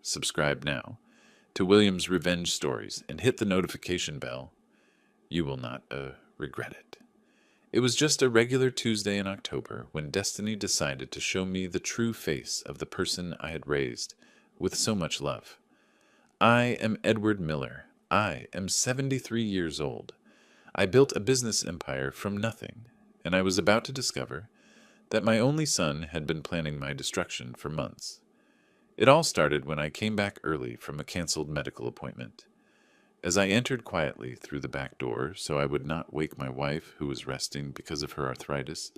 subscribe now to William's Revenge Stories and hit the notification bell. You will not regret it. It was just a regular Tuesday in October when destiny decided to show me the true face of the person I had raised with so much love. I am Edward Miller. I am 73 years old. I built a business empire from nothing, and I was about to discover that my only son had been planning my destruction for months. It all started when I came back early from a canceled medical appointment. As I entered quietly through the back door so I would not wake my wife, who was resting because of her arthritis,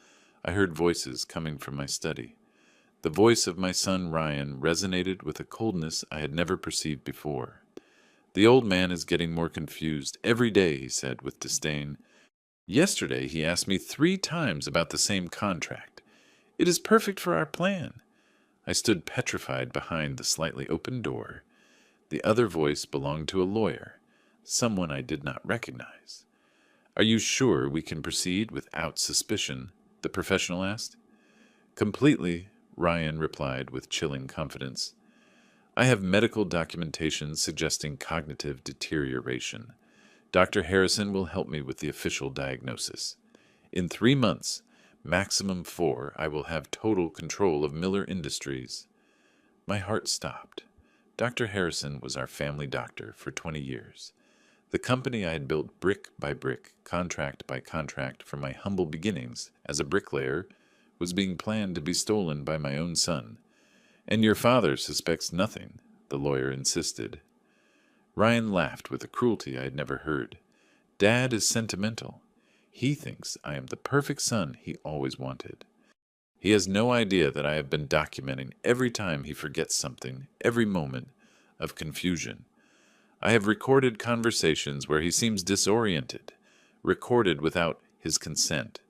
I heard voices coming from my study. The voice of my son Ryan resonated with a coldness I had never perceived before. "The old man is getting more confused every day," he said with disdain. "Yesterday he asked me 3 times about the same contract. It is perfect for our plan." I stood petrified behind the slightly open door. The other voice belonged to a lawyer, someone I did not recognize. "Are you sure we can proceed without suspicion?" the professional asked. "Completely," Ryan replied with chilling confidence. "I have medical documentation suggesting cognitive deterioration. Dr. Harrison will help me with the official diagnosis. In 3 months, maximum 4, I will have total control of Miller Industries." My heart stopped. Dr. Harrison was our family doctor for 20 years. The company I had built brick by brick, contract by contract from my humble beginnings as a bricklayer was being planned to be stolen by my own son. "And your father suspects nothing," the lawyer insisted. Ryan laughed with a cruelty I had never heard. "Dad is sentimental. He thinks I am the perfect son he always wanted. He has no idea that I have been documenting every time he forgets something, every moment of confusion. I have recorded conversations where he seems disoriented, recorded without his consent.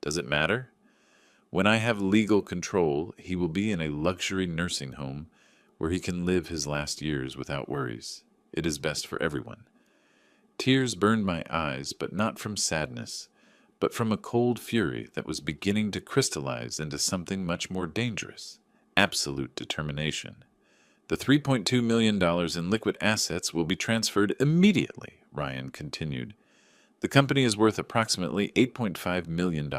Does it matter? When I have legal control, he will be in a luxury nursing home where he can live his last years without worries. It is best for everyone." Tears burned my eyes, but not from sadness, but from a cold fury that was beginning to crystallize into something much more dangerous: absolute determination. "The $3.2 million in liquid assets will be transferred immediately," Ryan continued. "The company is worth approximately $8.5 million,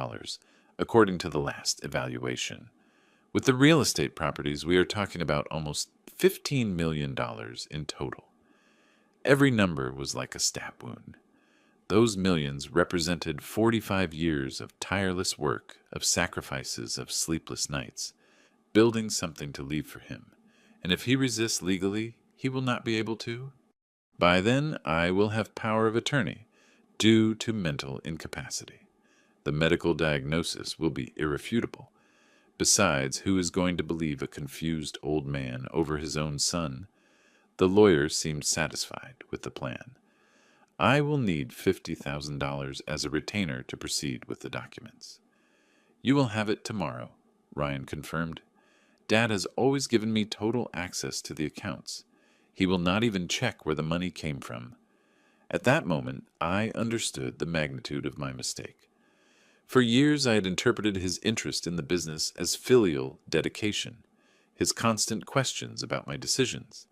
according to the last evaluation. With the real estate properties, we are talking about almost $15 million in total." Every number was like a stab wound. Those millions represented 45 years of tireless work, of sacrifices, of sleepless nights, building something to leave for him. And if he resists legally, he will not be able to. By then, I will have power of attorney, due to mental incapacity. The medical diagnosis will be irrefutable. Besides, who is going to believe a confused old man over his own son? The lawyer seemed satisfied with the plan. "I will need $50,000 as a retainer to proceed with the documents." "You will have it tomorrow," Ryan confirmed. "Dad has always given me total access to the accounts. He will not even check where the money came from." At that moment, I understood the magnitude of my mistake. For years I had interpreted his interest in the business as filial dedication, his constant questions about my decisions,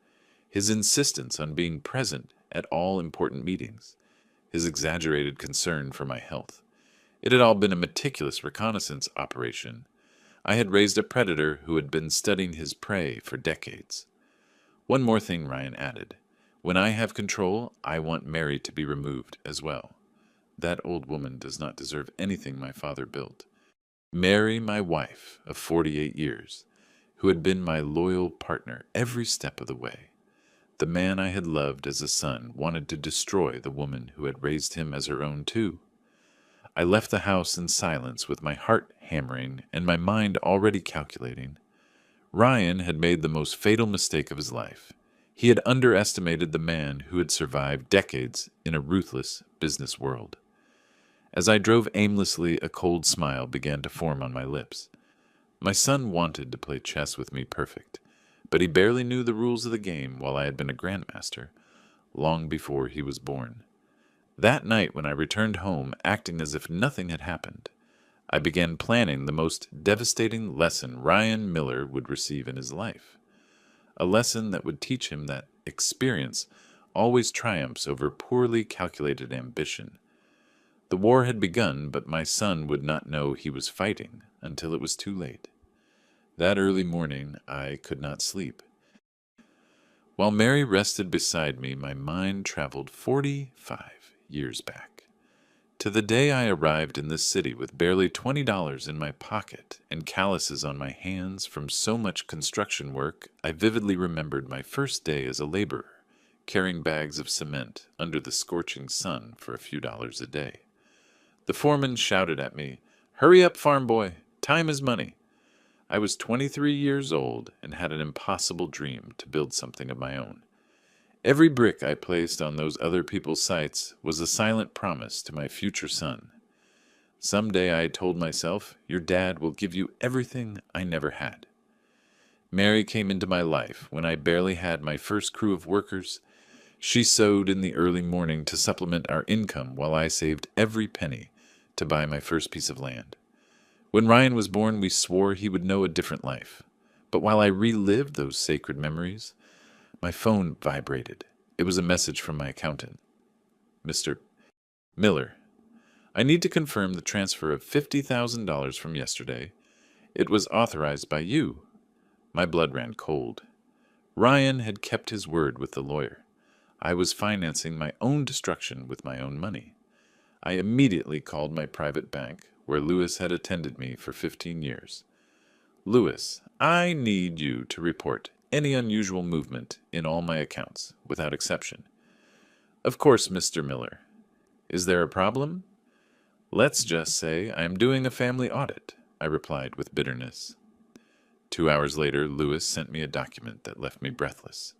his insistence on being present at all important meetings, his exaggerated concern for my health. It had all been a meticulous reconnaissance operation. I had raised a predator who had been studying his prey for decades. "One more thing," Ryan added. "When I have control, I want Mary to be removed as well. That old woman does not deserve anything my father built. Mary, my wife of 48 years, who had been my loyal partner every step of the way. The man I had loved as a son wanted to destroy the woman who had raised him as her own too." I left the house in silence with my heart hammering and my mind already calculating. Ryan had made the most fatal mistake of his life. He had underestimated the man who had survived decades in a ruthless business world. As I drove aimlessly, a cold smile began to form on my lips. My son wanted to play chess with me perfect, but he barely knew the rules of the game while I had been a grandmaster, long before he was born. That night when I returned home, acting as if nothing had happened, I began planning the most devastating lesson Ryan Miller would receive in his life. a lesson that would teach him that experience always triumphs over poorly calculated ambition. The war had begun, but my son would not know he was fighting until it was too late. That early morning I could not sleep. While Mary rested beside me, my mind traveled 45 years back, to the day I arrived in this city with barely $20 in my pocket and calluses on my hands from so much construction work. I vividly remembered my first day as a laborer, carrying bags of cement under the scorching sun for a few dollars a day. The foreman shouted at me, "Hurry up, farm boy, time is money." I was 23 years old and had an impossible dream to build something of my own. Every brick I placed on those other people's sites was a silent promise to my future son. Someday I told myself, your dad will give you everything I never had. Mary came into my life when I barely had my first crew of workers. She sewed in the early morning to supplement our income while I saved every penny to buy my first piece of land. When Ryan was born, we swore he would know a different life. But while I relived those sacred memories, my phone vibrated. It was a message from my accountant. "Mr. Miller, I need to confirm the transfer of $50,000 from yesterday. It was authorized by you." My blood ran cold. Ryan had kept his word with the lawyer. I was financing my own destruction with my own money. I immediately called my private bank, where Lewis had attended me for 15 years. "Lewis, I need you to report any unusual movement in all my accounts, without exception." "Of course, Mr. Miller. Is there a problem?" "Let's just say I am doing a family audit," I replied with bitterness. 2 hours later, Lewis sent me a document that left me breathless.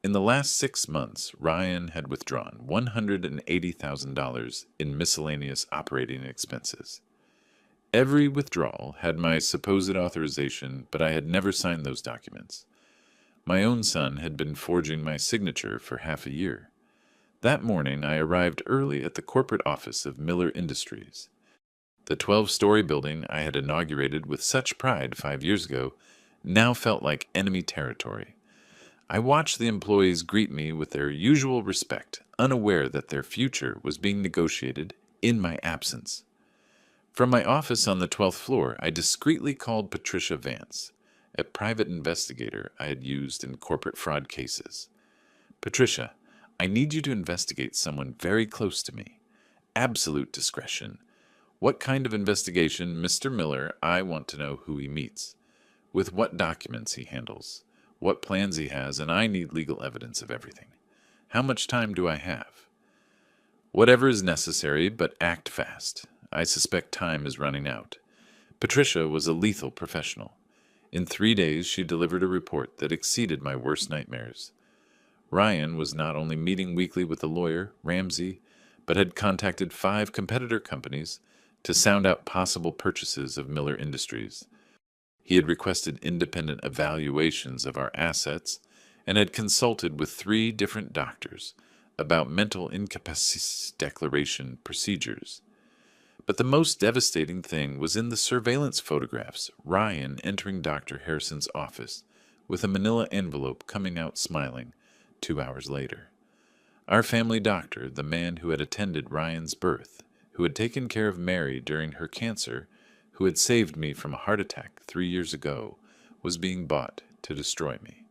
In the last 6 months, Ryan had withdrawn $180,000 in miscellaneous operating expenses. Every withdrawal had my supposed authorization, but I had never signed those documents. My own son had been forging my signature for half a year. That morning, I arrived early at the corporate office of Miller Industries. The 12-story building I had inaugurated with such pride 5 years ago now felt like enemy territory. I watched the employees greet me with their usual respect, unaware that their future was being negotiated in my absence. From my office on the 12th floor, I discreetly called Patricia Vance, a private investigator I had used in corporate fraud cases. "Patricia, I need you to investigate someone very close to me. Absolute discretion. What kind of investigation, Mr. Miller? I want to know who he meets, with what documents he handles, what plans he has, and I need legal evidence of everything. How much time do I have?" "Whatever is necessary, but act fast. I suspect time is running out." Patricia was a lethal professional. In 3 days, she delivered a report that exceeded my worst nightmares. Ryan was not only meeting weekly with the lawyer, Ramsey, but had contacted 5 competitor companies to sound out possible purchases of Miller Industries. He had requested independent evaluations of our assets and had consulted with 3 different doctors about mental incapacity declaration procedures. But the most devastating thing was in the surveillance photographs, Ryan entering Dr. Harrison's office with a manila envelope coming out smiling 2 hours later. Our family doctor, the man who had attended Ryan's birth, who had taken care of Mary during her cancer, who had saved me from a heart attack 3 years ago, was being bought to destroy me.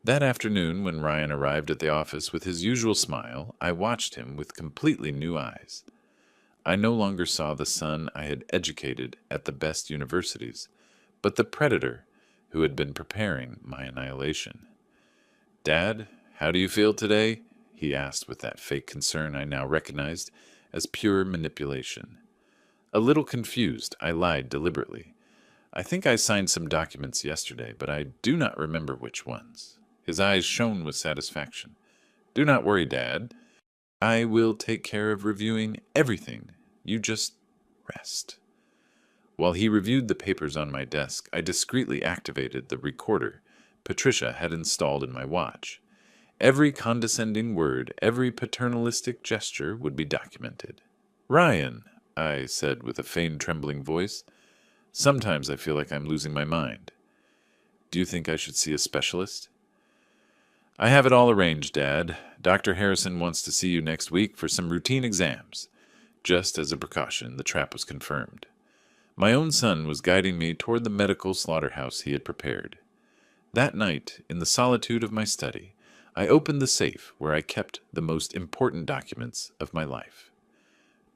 That afternoon, when Ryan arrived at the office with his usual smile, I watched him with completely new eyes. I no longer saw the son I had educated at the best universities, but the predator who had been preparing my annihilation. "Dad, how do you feel today?" he asked with that fake concern I now recognized as pure manipulation. A little confused, I lied deliberately. "I think I signed some documents yesterday, but I do not remember which ones." His eyes shone with satisfaction. "Do not worry, Dad. I will take care of reviewing everything. You just rest." While he reviewed the papers on my desk, I discreetly activated the recorder Patricia had installed in my watch. Every condescending word, every paternalistic gesture would be documented. "Ryan," I said with a feigned trembling voice, "sometimes I feel like I'm losing my mind. Do you think I should see a specialist? I have it all arranged, Dad. Dr. Harrison wants to see you next week for some routine exams. Just as a precaution, the trap was confirmed. My own son was guiding me toward the medical slaughterhouse he had prepared. That night, in the solitude of my study, I opened the safe where I kept the most important documents of my life.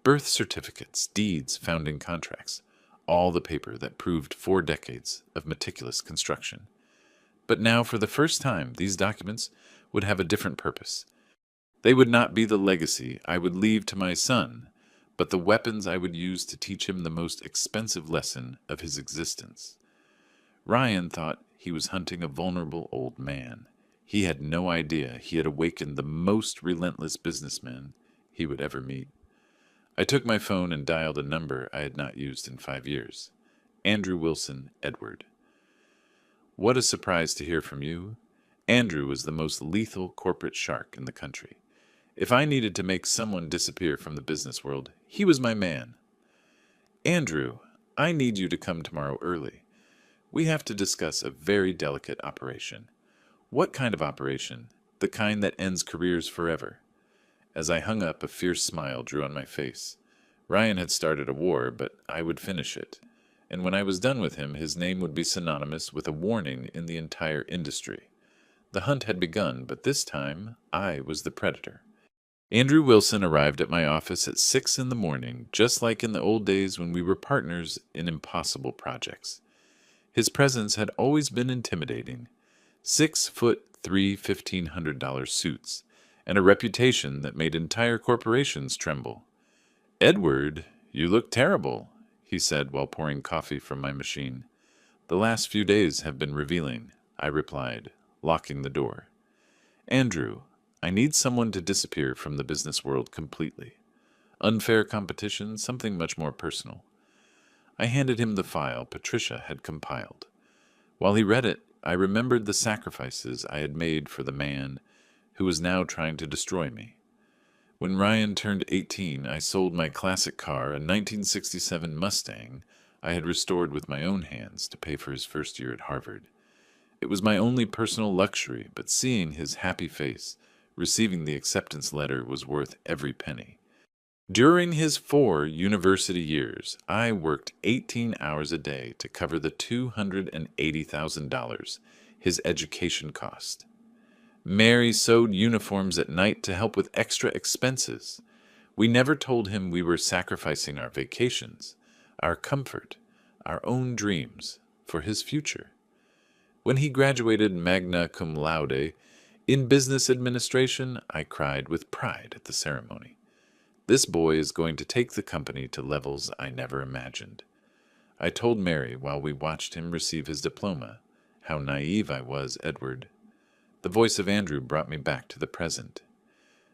Birth certificates, deeds, founding contracts, all the paper that proved 4 decades of meticulous construction. But now, for the first time, these documents would have a different purpose. They would not be the legacy I would leave to my son, but the weapons I would use to teach him the most expensive lesson of his existence. Ryan thought he was hunting a vulnerable old man. He had no idea he had awakened the most relentless businessman he would ever meet. I took my phone and dialed a number I had not used in 5 years. Andrew Wilson, Edward. What a surprise to hear from you. Andrew was the most lethal corporate shark in the country. If I needed to make someone disappear from the business world, he was my man. Andrew, I need you to come tomorrow early. We have to discuss a very delicate operation. What kind of operation? The kind that ends careers forever. As I hung up, a fierce smile drew on my face. Ryan had started a war, but I would finish it. And when I was done with him, his name would be synonymous with a warning in the entire industry. The hunt had begun, but this time I was the predator. Andrew Wilson arrived at my office at 6 in the morning, just like in the old days when we were partners in impossible projects. His presence had always been intimidating. 6'3" $1,500 suits, and a reputation that made entire corporations tremble. "Edward, you look terrible," he said while pouring coffee from my machine. "The last few days have been revealing," I replied, locking the door. "Andrew, I need someone to disappear from the business world completely. Unfair competition, something much more personal." I handed him the file Patricia had compiled. While he read it, I remembered the sacrifices I had made for the man who was now trying to destroy me. When Ryan turned 18, I sold my classic car, a 1967 Mustang I had restored with my own hands to pay for his first year at Harvard. It was my only personal luxury, but seeing his happy face, receiving the acceptance letter, was worth every penny. During his 4 university years, I worked 18 hours a day to cover the $280,000 his education cost. Mary sewed uniforms at night to help with extra expenses. We never told him we were sacrificing our vacations, our comfort, our own dreams for his future. When he graduated magna cum laude in business administration, I cried with pride at the ceremony. This boy is going to take the company to levels I never imagined. I told Mary while we watched him receive his diploma, how naive I was, Edward. The voice of Andrew brought me back to the present.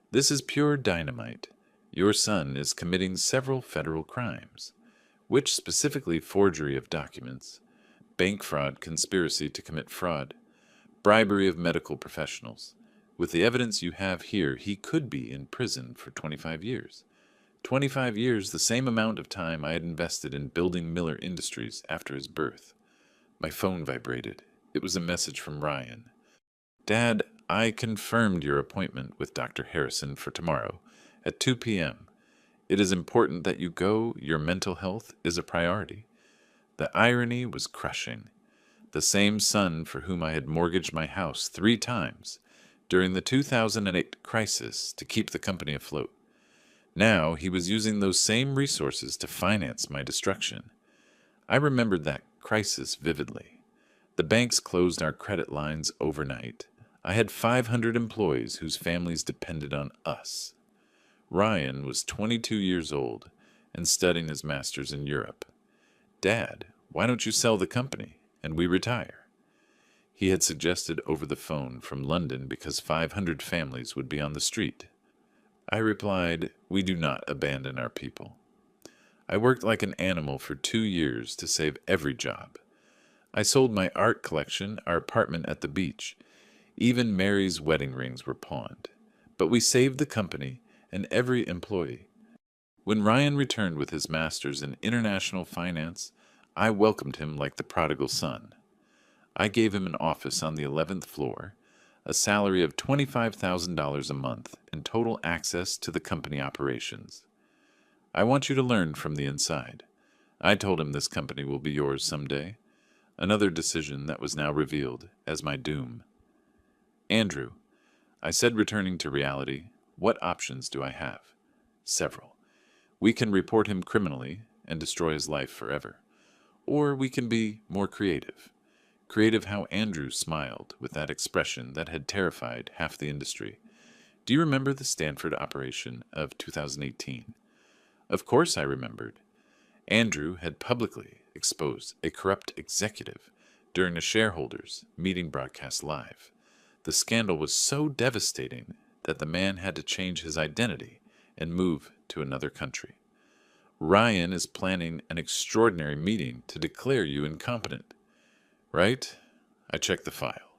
"This is pure dynamite. Your son is committing several federal crimes, which specifically forgery of documents, bank fraud, conspiracy to commit fraud, bribery of medical professionals. With the evidence you have here, he could be in prison for 25 years. 25 years, the same amount of time I had invested in building Miller Industries after his birth." My phone vibrated. It was a message from Ryan. "Dad, I confirmed your appointment with Dr. Harrison for tomorrow at 2 p.m. It is important that you go. Your mental health is a priority." The irony was crushing. The same son for whom I had mortgaged my house 3 times during the 2008 crisis to keep the company afloat. Now he was using those same resources to finance my destruction. I remembered that crisis vividly. The banks closed our credit lines overnight. I had 500 employees whose families depended on us. Ryan was 22 years old and studying his master's in Europe. "Dad, why don't you sell the company and we retire?" He had suggested over the phone from London because 500 families would be on the street. I replied, "We do not abandon our people." I worked like an animal for 2 years to save every job. I sold my art collection, our apartment at the beach. Even Mary's wedding rings were pawned. But we saved the company and every employee. When Ryan returned with his master's in international finance, I welcomed him like the prodigal son. I gave him an office on the 11th floor, a salary of $25,000 a month, and total access to the company operations. I want you to learn from the inside. I told him this company will be yours someday. Another decision that was now revealed as my doom. Andrew, I said, returning to reality, what options do I have? Several. We can report him criminally and destroy his life forever. Or we can be more creative. Creative how Andrew smiled with that expression that had terrified half the industry. Do you remember the Stanford operation of 2018? Of course I remembered. Andrew had publicly exposed a corrupt executive during a shareholders' meeting broadcast live. The scandal was so devastating that the man had to change his identity and move to another country. Ryan is planning an extraordinary meeting to declare you incompetent. Right? I checked the file.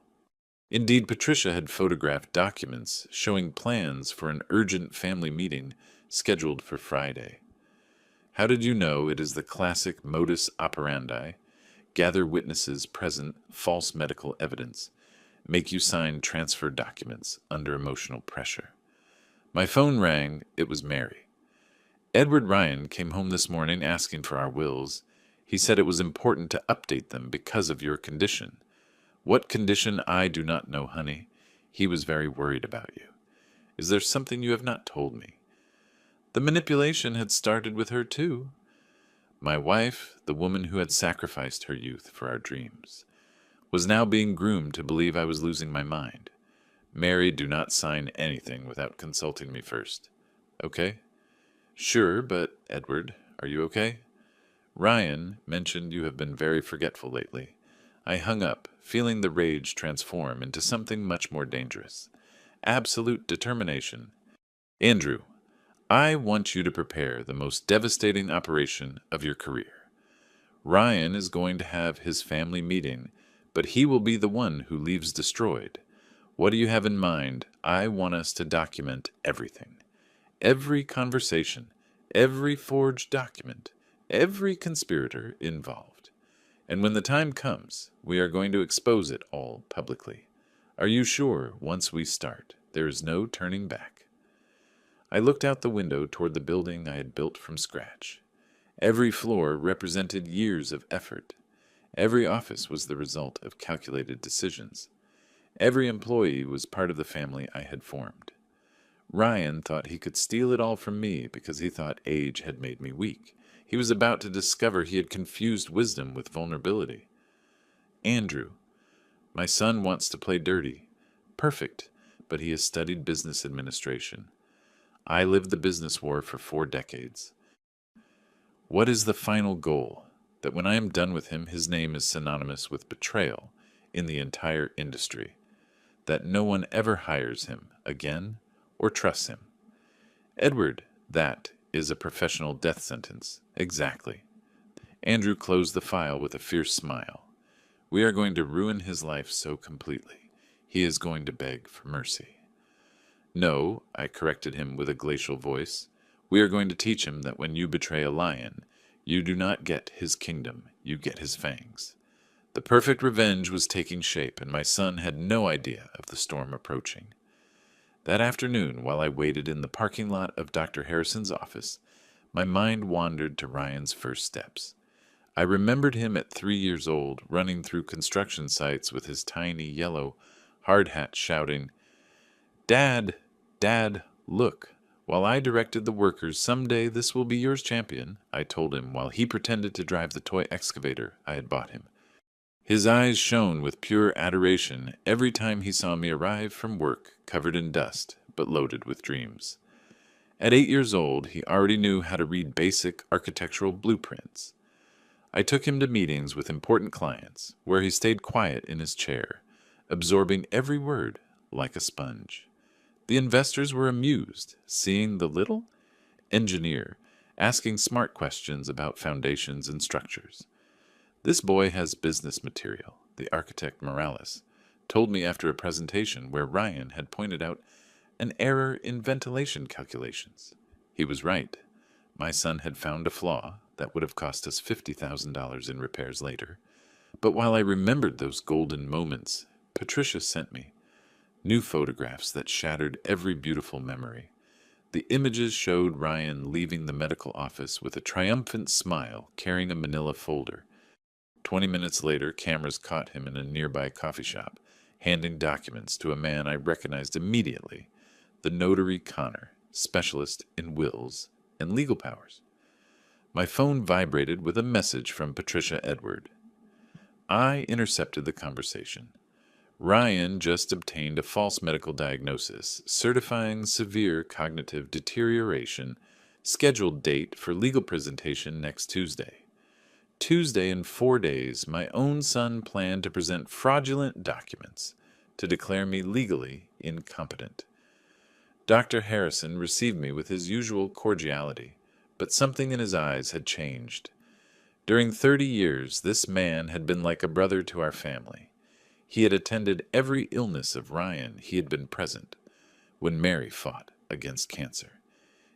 Indeed, Patricia had photographed documents showing plans for an urgent family meeting scheduled for Friday. How did you know it is the classic modus operandi? Gather witnesses present, false medical evidence, make you sign transfer documents under emotional pressure. My phone rang. It was Mary. Edward Ryan came home this morning asking for our wills. He said it was important to update them because of your condition. What condition, I do not know, honey. He was very worried about you. Is there something you have not told me? The manipulation had started with her, too. My wife, the woman who had sacrificed her youth for our dreams, was now being groomed to believe I was losing my mind. Mary, do not sign anything without consulting me first. Okay? Sure, but, Edward, are you okay? Ryan mentioned you have been very forgetful lately. I hung up, feeling the rage transform into something much more dangerous. Absolute determination. Andrew, I want you to prepare the most devastating operation of your career. Ryan is going to have his family meeting, but he will be the one who leaves destroyed. What do you have in mind? I want us to document everything. Every conversation, every forged document, every conspirator involved. And when the time comes, we are going to expose it all publicly. Are you sure once we start, there is no turning back? I looked out the window toward the building I had built from scratch. Every floor represented years of effort. Every office was the result of calculated decisions. Every employee was part of the family I had formed. Ryan thought he could steal it all from me because he thought age had made me weak. He was about to discover he had confused wisdom with vulnerability. Andrew, my son wants to play dirty. Perfect, but he has studied business administration. I lived the business war for 4 decades. What is the final goal? That when I am done with him, his name is synonymous with betrayal in the entire industry. That no one ever hires him again or trusts him. Edward, that is a professional death sentence. Exactly. Andrew closed the file with a fierce smile. We are going to ruin his life so completely. He is going to beg for mercy. No, I corrected him with a glacial voice. We are going to teach him that when you betray a lion, you do not get his kingdom, you get his fangs. The perfect revenge was taking shape, and my son had no idea of the storm approaching. That afternoon, while I waited in the parking lot of Dr. Harrison's office, my mind wandered to Ryan's first steps. I remembered him at 3 years old, running through construction sites with his tiny yellow hard hat shouting, "Dad, Dad, look. While I directed the workers, someday this will be yours, champion," I told him while he pretended to drive the toy excavator I had bought him. His eyes shone with pure adoration every time he saw me arrive from work covered in dust but loaded with dreams. At 8 years old, he already knew how to read basic architectural blueprints. I took him to meetings with important clients, where he stayed quiet in his chair, absorbing every word like a sponge. The investors were amused, seeing the little engineer asking smart questions about foundations and structures. This boy has business material, the architect Morales told me after a presentation where Ryan had pointed out an error in ventilation calculations. He was right. My son had found a flaw that would have cost us $50,000 in repairs later. But while I remembered those golden moments, Patricia sent me new photographs that shattered every beautiful memory. The images showed Ryan leaving the medical office with a triumphant smile, carrying a manila folder. 20 minutes later, cameras caught him in a nearby coffee shop, handing documents to a man I recognized immediately, the notary Connor, specialist in wills and legal powers. My phone vibrated with a message from Patricia Edward. I intercepted the conversation. Ryan just obtained a false medical diagnosis, certifying severe cognitive deterioration, scheduled date for legal presentation next Tuesday. Tuesday in 4 days, my own son planned to present fraudulent documents to declare me legally incompetent. Dr. Harrison received me with his usual cordiality, but something in his eyes had changed. During 30 years, this man had been like a brother to our family. He had attended every illness of Ryan. He had been present when Mary fought against cancer.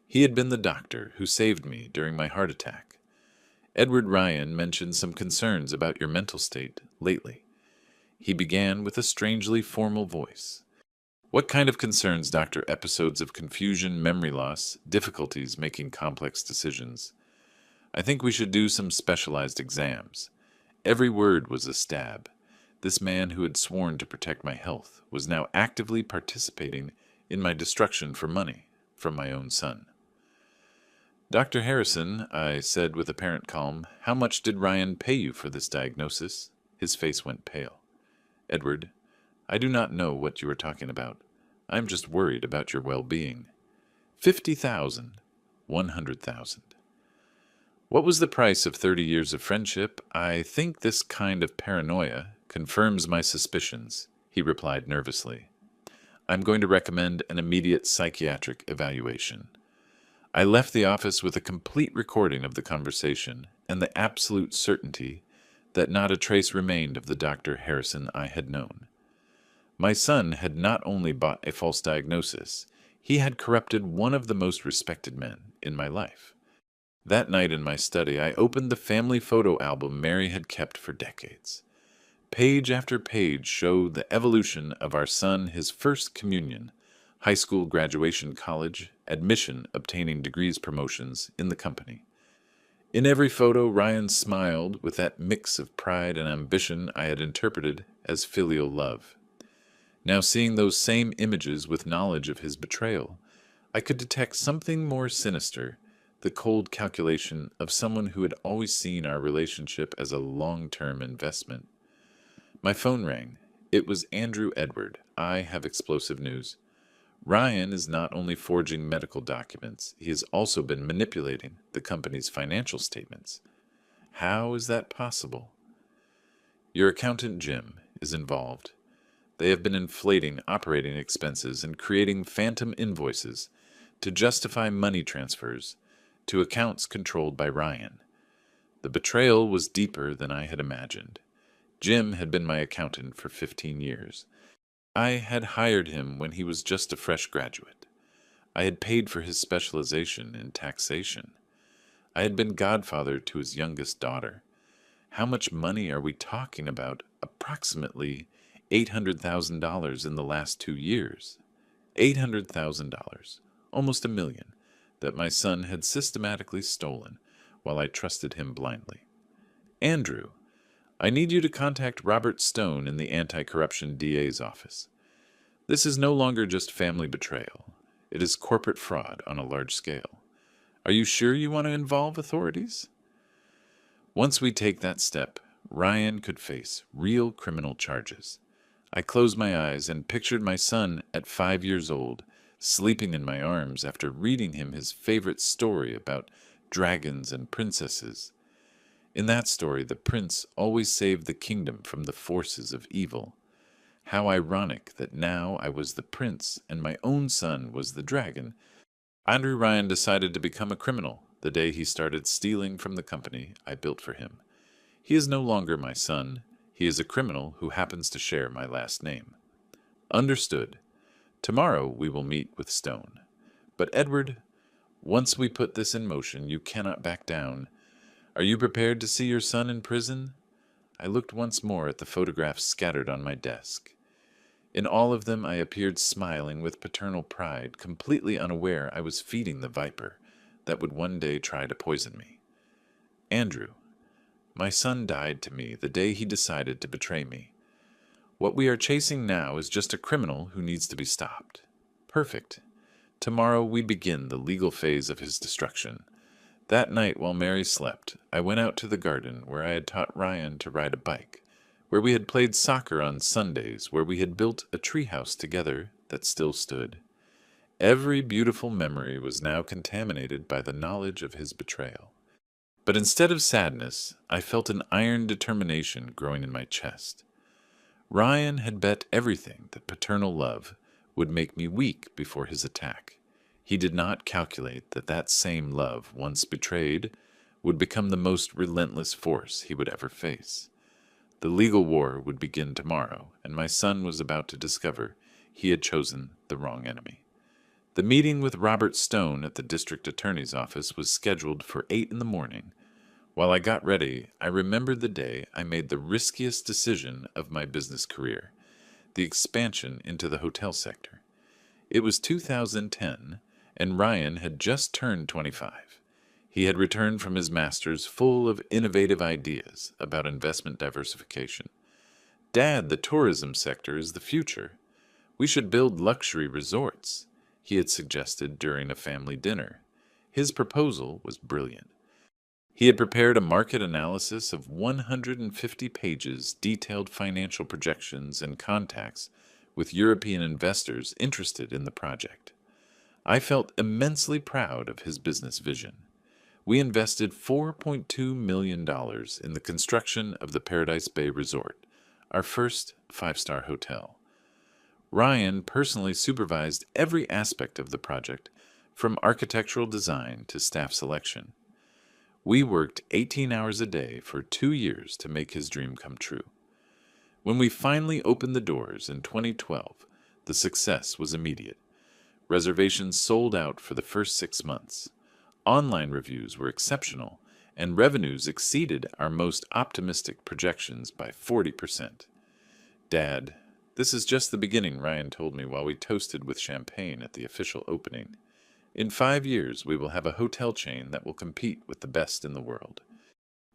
He had been the doctor who saved me during my heart attack. Edward Ryan mentioned some concerns about your mental state lately. He began with a strangely formal voice. What kind of concerns, doctor? Episodes of confusion, memory loss, difficulties making complex decisions. I think we should do some specialized exams. Every word was a stab. This man who had sworn to protect my health was now actively participating in my destruction for money from my own son. Dr. Harrison, I said with apparent calm, how much did Ryan pay you for this diagnosis? His face went pale. Edward, I do not know what you are talking about. I am just worried about your well-being. 50,000, 100,000. What was the price of 30 years of friendship? I think this kind of paranoia confirms my suspicions, he replied nervously. I'm going to recommend an immediate psychiatric evaluation. I left the office with a complete recording of the conversation and the absolute certainty that not a trace remained of the Dr. Harrison I had known. My son had not only bought a false diagnosis, he had corrupted one of the most respected men in my life. That night in my study, I opened the family photo album Mary had kept for decades. Page after page showed the evolution of our son, his first communion, high school graduation, college, admission, obtaining degrees, promotions in the company. In every photo, Ryan smiled with that mix of pride and ambition I had interpreted as filial love. Now seeing those same images with knowledge of his betrayal, I could detect something more sinister, the cold calculation of someone who had always seen our relationship as a long-term investment. My phone rang. It was Andrew Edward. I have explosive news. Ryan is not only forging medical documents, he has also been manipulating the company's financial statements. How is that possible? Your accountant, Jim, is involved. They have been inflating operating expenses and creating phantom invoices to justify money transfers to accounts controlled by Ryan. The betrayal was deeper than I had imagined. Jim had been my accountant for 15 years. I had hired him when he was just a fresh graduate. I had paid for his specialization in taxation. I had been godfather to his youngest daughter. How much money are we talking about? Approximately $800,000 in the last 2 years. $800,000, almost $1 million, that my son had systematically stolen while I trusted him blindly. Andrew, I need you to contact Robert Stone in the anti-corruption DA's office. This is no longer just family betrayal. It is corporate fraud on a large scale. Are you sure you want to involve authorities? Once we take that step, Ryan could face real criminal charges. I closed my eyes and pictured my son at 5 years old, sleeping in my arms after reading him his favorite story about dragons and princesses. In that story, the prince always saved the kingdom from the forces of evil. How ironic that now I was the prince and my own son was the dragon. Andrew Ryan decided to become a criminal the day he started stealing from the company I built for him. He is no longer my son. He is a criminal who happens to share my last name. Understood. Tomorrow we will meet with Stone. But Edward, once we put this in motion, you cannot back down. Are you prepared to see your son in prison? I looked once more at the photographs scattered on my desk. In all of them I appeared smiling with paternal pride, completely unaware I was feeding the viper that would one day try to poison me. Andrew, my son died to me the day he decided to betray me. What we are chasing now is just a criminal who needs to be stopped. Perfect. Tomorrow we begin the legal phase of his destruction. That night while Mary slept, I went out to the garden where I had taught Ryan to ride a bike, where we had played soccer on Sundays, where we had built a treehouse together that still stood. Every beautiful memory was now contaminated by the knowledge of his betrayal. But instead of sadness, I felt an iron determination growing in my chest. Ryan had bet everything that paternal love would make me weak before his attack. He did not calculate that that same love, once betrayed, would become the most relentless force he would ever face. The legal war would begin tomorrow, and my son was about to discover he had chosen the wrong enemy. The meeting with Robert Stone at the district attorney's office was scheduled for 8 in the morning. While I got ready, I remembered the day I made the riskiest decision of my business career, the expansion into the hotel sector. It was 2010, and Ryan had just turned 25. He had returned from his master's full of innovative ideas about investment diversification. "Dad, the tourism sector is the future. We should build luxury resorts," he had suggested during a family dinner. His proposal was brilliant. He had prepared a market analysis of 150 pages, detailed financial projections, and contacts with European investors interested in the project. I felt immensely proud of his business vision. We invested $4.2 million in the construction of the Paradise Bay Resort, our first five-star hotel. Ryan personally supervised every aspect of the project, from architectural design to staff selection. We worked 18 hours a day for 2 years to make his dream come true. When we finally opened the doors in 2012, the success was immediate. Reservations sold out for the first 6 months. Online reviews were exceptional, and revenues exceeded our most optimistic projections by 40%. "Dad, this is just the beginning," Ryan told me while we toasted with champagne at the official opening. "In 5 years, we will have a hotel chain that will compete with the best in the world."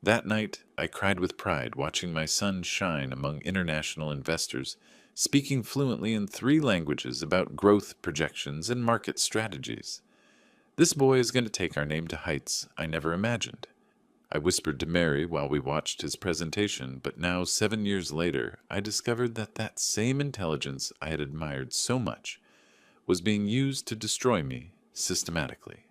That night, I cried with pride watching my son shine among international investors, speaking fluently in 3 languages about growth projections and market strategies. "This boy is going to take our name to heights I never imagined," I whispered to Mary while we watched his presentation, but now 7 years later, I discovered that that same intelligence I had admired so much was being used to destroy me systematically.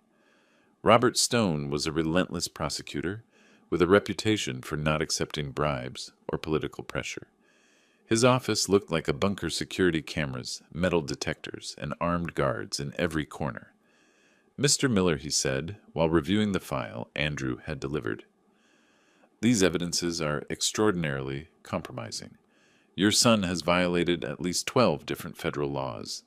Robert Stone was a relentless prosecutor with a reputation for not accepting bribes or political pressure. His office looked like a bunker, security cameras, metal detectors, and armed guards in every corner. "Mr. Miller," he said, while reviewing the file Andrew had delivered, "these evidences are extraordinarily compromising. Your son has violated at least 12 different federal laws,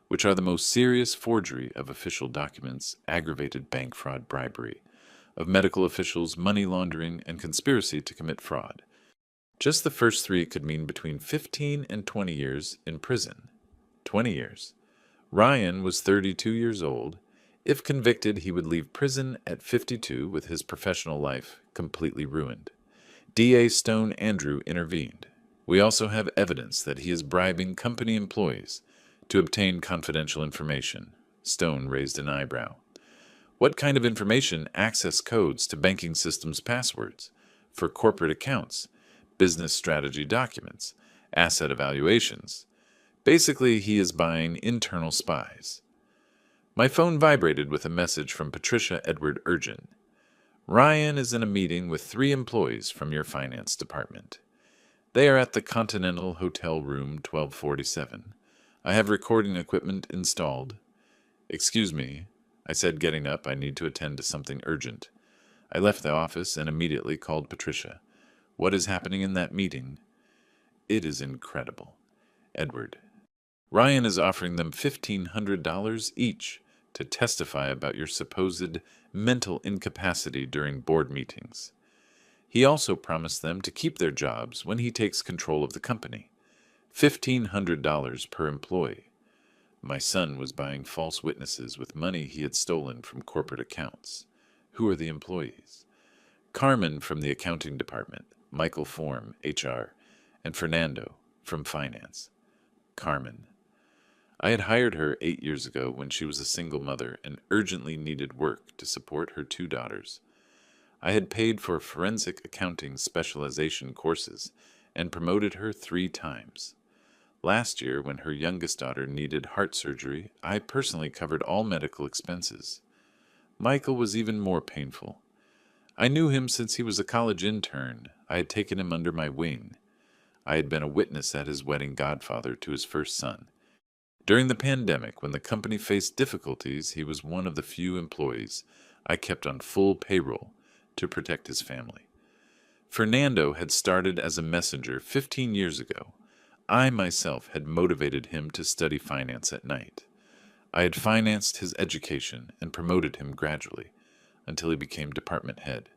which are the most serious forgery of official documents, aggravated bank fraud, bribery of medical officials, money laundering, and conspiracy to commit fraud. Just the first 3 could mean between 15 and 20 years in prison." 20 years. Ryan was 32 years old. If convicted, he would leave prison at 52 with his professional life completely ruined. DA Stone Andrew intervened. "We also have evidence that he is bribing company employees to obtain confidential information." Stone raised an eyebrow. "What kind of information? Access codes to banking systems, passwords for corporate accounts, business strategy documents, asset evaluations. Basically, he is buying internal spies." My phone vibrated with a message from Patricia Edward Urgent. "Ryan is in a meeting with 3 employees from your finance department. They are at the Continental Hotel Room 1247. I have recording equipment installed." "Excuse me," I said, getting up. "I need to attend to something urgent." I left the office and immediately called Patricia. "What is happening in that meeting?" "It is incredible. Edward, Ryan is offering them $1,500 each to testify about your supposed mental incapacity during board meetings. He also promised them to keep their jobs when he takes control of the company. $1,500 per employee. My son was buying false witnesses with money he had stolen from corporate accounts. Who are the employees? Carmen from the accounting department, Michael Form, HR, and Fernando from finance. Carmen. I had hired her 8 years ago when she was a single mother and urgently needed work to support her 2 daughters. I had paid for forensic accounting specialization courses and promoted her 3 times. Last year, when her youngest daughter needed heart surgery, I personally covered all medical expenses. Michael was even more painful. I knew him since he was a college intern. I had taken him under my wing. I had been a witness at his wedding godfather to his first son. During the pandemic, when the company faced difficulties, he was one of the few employees I kept on full payroll to protect his family. Fernando had started as a messenger 15 years ago. I myself had motivated him to study finance at night. I had financed his education and promoted him gradually until he became department head.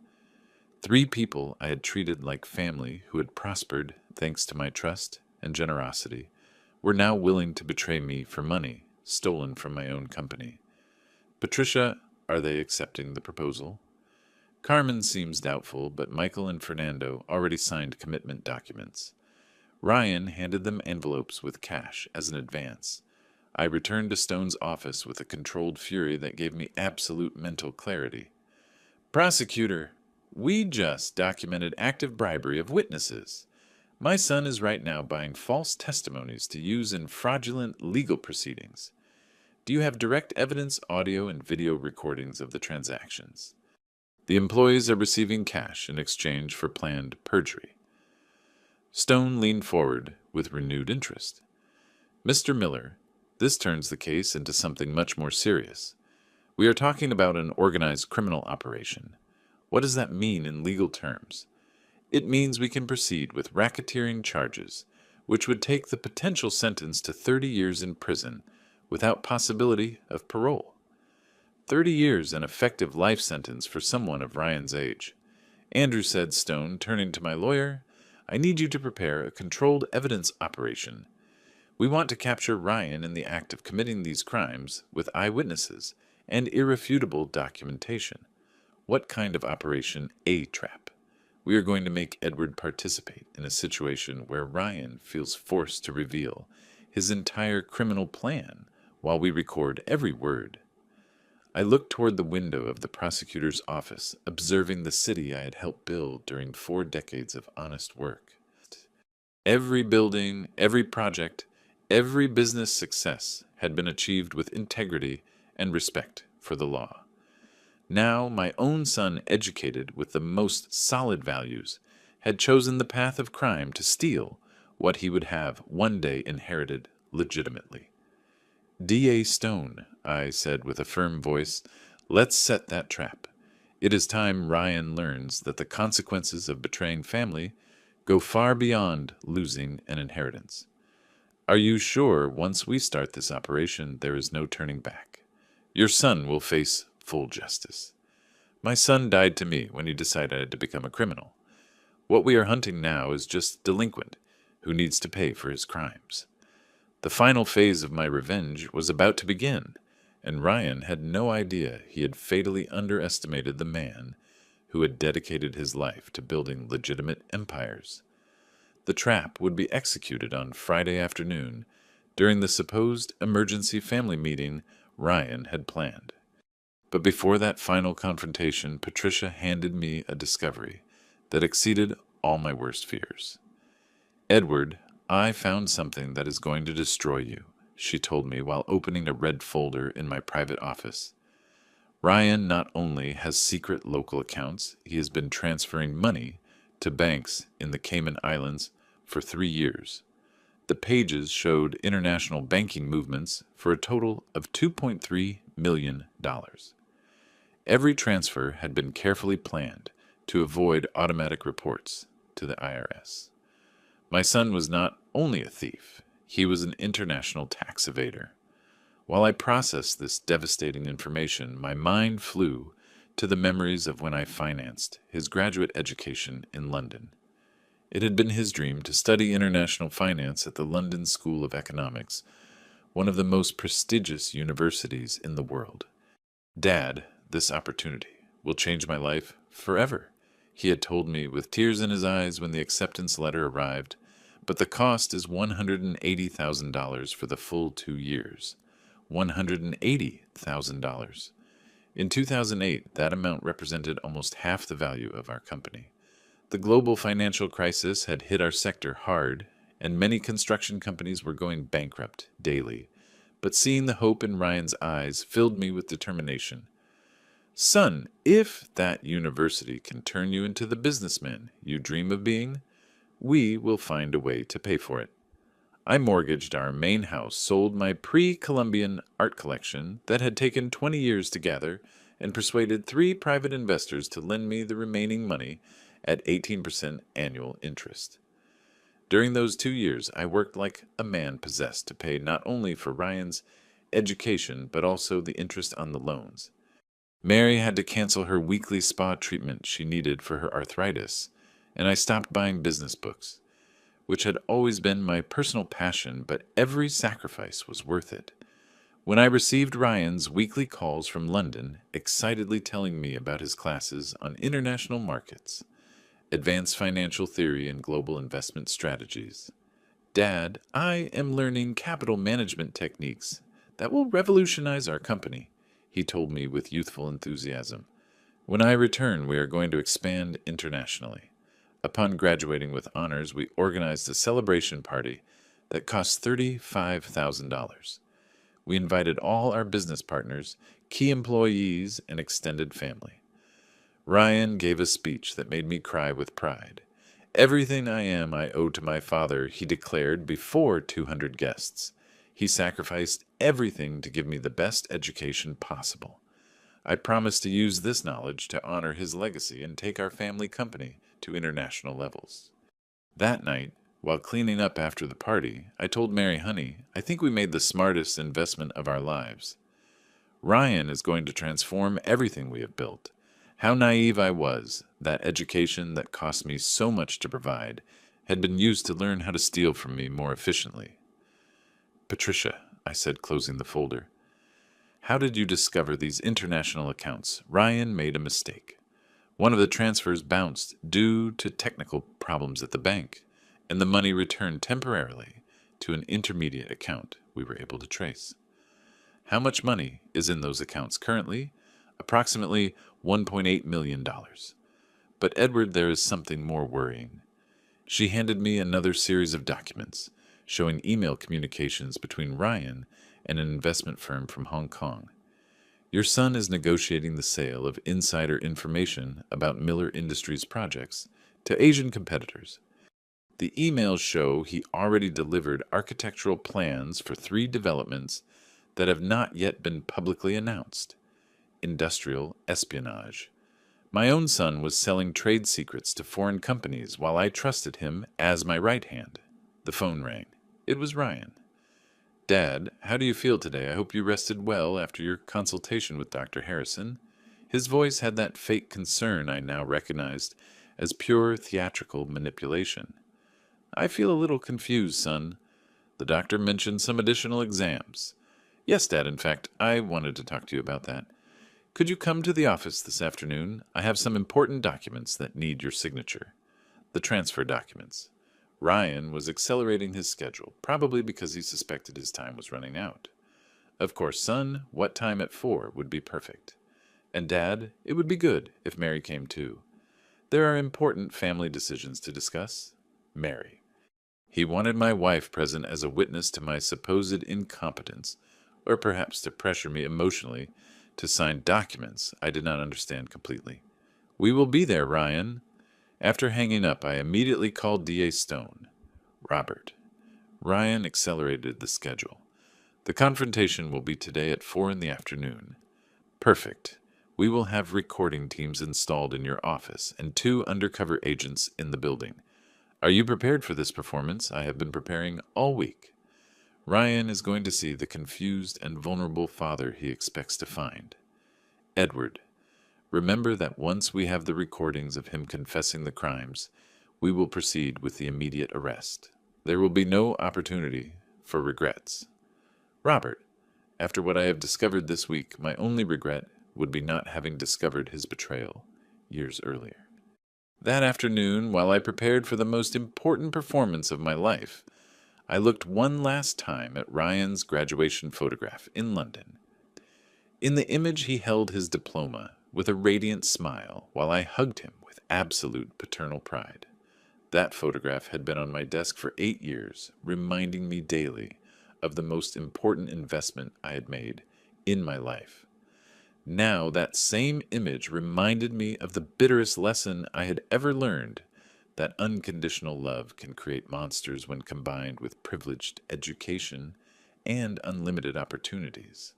3 people I had treated like family who had prospered thanks to my trust and generosity were now willing to betray me for money stolen from my own company. Patricia, are they accepting the proposal? Carmen seems doubtful, but Michael and Fernando already signed commitment documents. Ryan handed them envelopes with cash as an advance. I returned to Stone's office with a controlled fury that gave me absolute mental clarity. Prosecutor, we just documented active bribery of witnesses. My son is right now buying false testimonies to use in fraudulent legal proceedings. Do you have direct evidence, audio, and video recordings of the transactions? The employees are receiving cash in exchange for planned perjury. Stone leaned forward with renewed interest. Mr. Miller, this turns the case into something much more serious. We are talking about an organized criminal operation. What does that mean in legal terms? It means we can proceed with racketeering charges, which would take the potential sentence to 30 years in prison without possibility of parole. 30 years an effective life sentence for someone of Ryan's age. Andrew said, Stone, turning to my lawyer, I need you to prepare a controlled evidence operation. We want to capture Ryan in the act of committing these crimes with eyewitnesses and irrefutable documentation. What kind of operation? A trap. We are going to make Edward participate in a situation where Ryan feels forced to reveal his entire criminal plan while we record every word. I looked toward the window of the prosecutor's office, observing the city I had helped build during 4 decades of honest work. Every building, every project, every business success had been achieved with integrity and respect for the law. Now my own son, educated with the most solid values, had chosen the path of crime to steal what he would have one day inherited legitimately. D.A. Stone, I said with a firm voice, let's set that trap. It is time Ryan learns that the consequences of betraying family go far beyond losing an inheritance. Are you sure once we start this operation there is no turning back? Your son will face full justice. My son died to me when he decided to become a criminal. What we are hunting now is just delinquent who needs to pay for his crimes. The final phase of my revenge was about to begin, and Ryan had no idea he had fatally underestimated the man who had dedicated his life to building legitimate empires. The trap would be executed on Friday afternoon during the supposed emergency family meeting Ryan had planned. But before that final confrontation, Patricia handed me a discovery that exceeded all my worst fears. Edward, I found something that is going to destroy you, she told me while opening a red folder in my private office. Ryan not only has secret local accounts, he has been transferring money to banks in the Cayman Islands for 3 years. The pages showed international banking movements for a total of $2.3 million. Every transfer had been carefully planned to avoid automatic reports to the IRS. My son was not only a thief, he was an international tax evader. While I processed this devastating information, my mind flew to the memories of when I financed his graduate education in London. It had been his dream to study international finance at the London School of Economics, one of the most prestigious universities in the world. Dad, this opportunity will change my life forever, he had told me with tears in his eyes when the acceptance letter arrived, but the cost is $180,000 for the full 2 years. $180,000. In 2008, that amount represented almost half the value of our company. The global financial crisis had hit our sector hard, and many construction companies were going bankrupt daily. But seeing the hope in Ryan's eyes filled me with determination. Son, if that university can turn you into the businessman you dream of being, we will find a way to pay for it. I mortgaged our main house, sold my pre-Columbian art collection that had taken 20 years to gather, and persuaded 3 private investors to lend me the remaining money at 18% annual interest. During those 2 years, I worked like a man possessed to pay not only for Ryan's education, but also the interest on the loans. Mary had to cancel her weekly spa treatment she needed for her arthritis, and I stopped buying business books, which had always been my personal passion, but every sacrifice was worth it. When I received Ryan's weekly calls from London, excitedly telling me about his classes on international markets, advanced financial theory and global investment strategies. Dad, I am learning capital management techniques that will revolutionize our company, he told me with youthful enthusiasm. When I return, we are going to expand internationally. Upon graduating with honors, we organized a celebration party that cost $35,000. We invited all our business partners, key employees, and extended family. Ryan gave a speech that made me cry with pride. Everything I am I owe to my father, he declared before 200 guests. He sacrificed everything to give me the best education possible. I promised to use this knowledge to honor his legacy and take our family company to international levels. That night, while cleaning up after the party, I told Mary, honey, I think we made the smartest investment of our lives. Ryan is going to transform everything we have built. How naive I was. That education that cost me so much to provide had been used to learn how to steal from me more efficiently. Patricia, I said, closing the folder, how did you discover these international accounts? Ryan made a mistake. One of the transfers bounced due to technical problems at the bank, and the money returned temporarily to an intermediate account we were able to trace. How much money is in those accounts currently? Approximately $1.8 million. But Edward, there is something more worrying. She handed me another series of documents showing email communications between Ryan and an investment firm from Hong Kong. Your son is negotiating the sale of insider information about Miller Industries projects to Asian competitors. The emails show he already delivered architectural plans for 3 developments that have not yet been publicly announced. Industrial espionage. My own son was selling trade secrets to foreign companies while I trusted him as my right hand. The phone rang. It was Ryan. Dad, how do you feel today? I hope you rested well after your consultation with Dr. Harrison. His voice had that fake concern I now recognized as pure theatrical manipulation. I feel a little confused, son. The doctor mentioned some additional exams. Yes, Dad, in fact, I wanted to talk to you about that. Could you come to the office this afternoon? I have some important documents that need your signature. The transfer documents. Ryan was accelerating his schedule, probably because he suspected his time was running out. Of course, son, what time at 4 would be perfect? And Dad, it would be good if Mary came too. There are important family decisions to discuss. Mary. He wanted my wife present as a witness to my supposed incompetence, or perhaps to pressure me emotionally to sign documents I did not understand completely. We will be there, Ryan. After hanging up, I immediately called D.A. Stone. Robert. Ryan accelerated the schedule. The confrontation will be today at 4 in the afternoon. Perfect. We will have recording teams installed in your office and 2 undercover agents in the building. Are you prepared for this performance? I have been preparing all week. Ryan is going to see the confused and vulnerable father he expects to find. Edward. Remember that once we have the recordings of him confessing the crimes, we will proceed with the immediate arrest. There will be no opportunity for regrets. Robert, after what I have discovered this week, my only regret would be not having discovered his betrayal years earlier. That afternoon, while I prepared for the most important performance of my life, I looked one last time at Ryan's graduation photograph in London. In the image, he held his diploma with a radiant smile while I hugged him with absolute paternal pride. That photograph had been on my desk for 8 years, reminding me daily of the most important investment I had made in my life. Now that same image reminded me of the bitterest lesson I had ever learned, that unconditional love can create monsters when combined with privileged education and unlimited opportunities.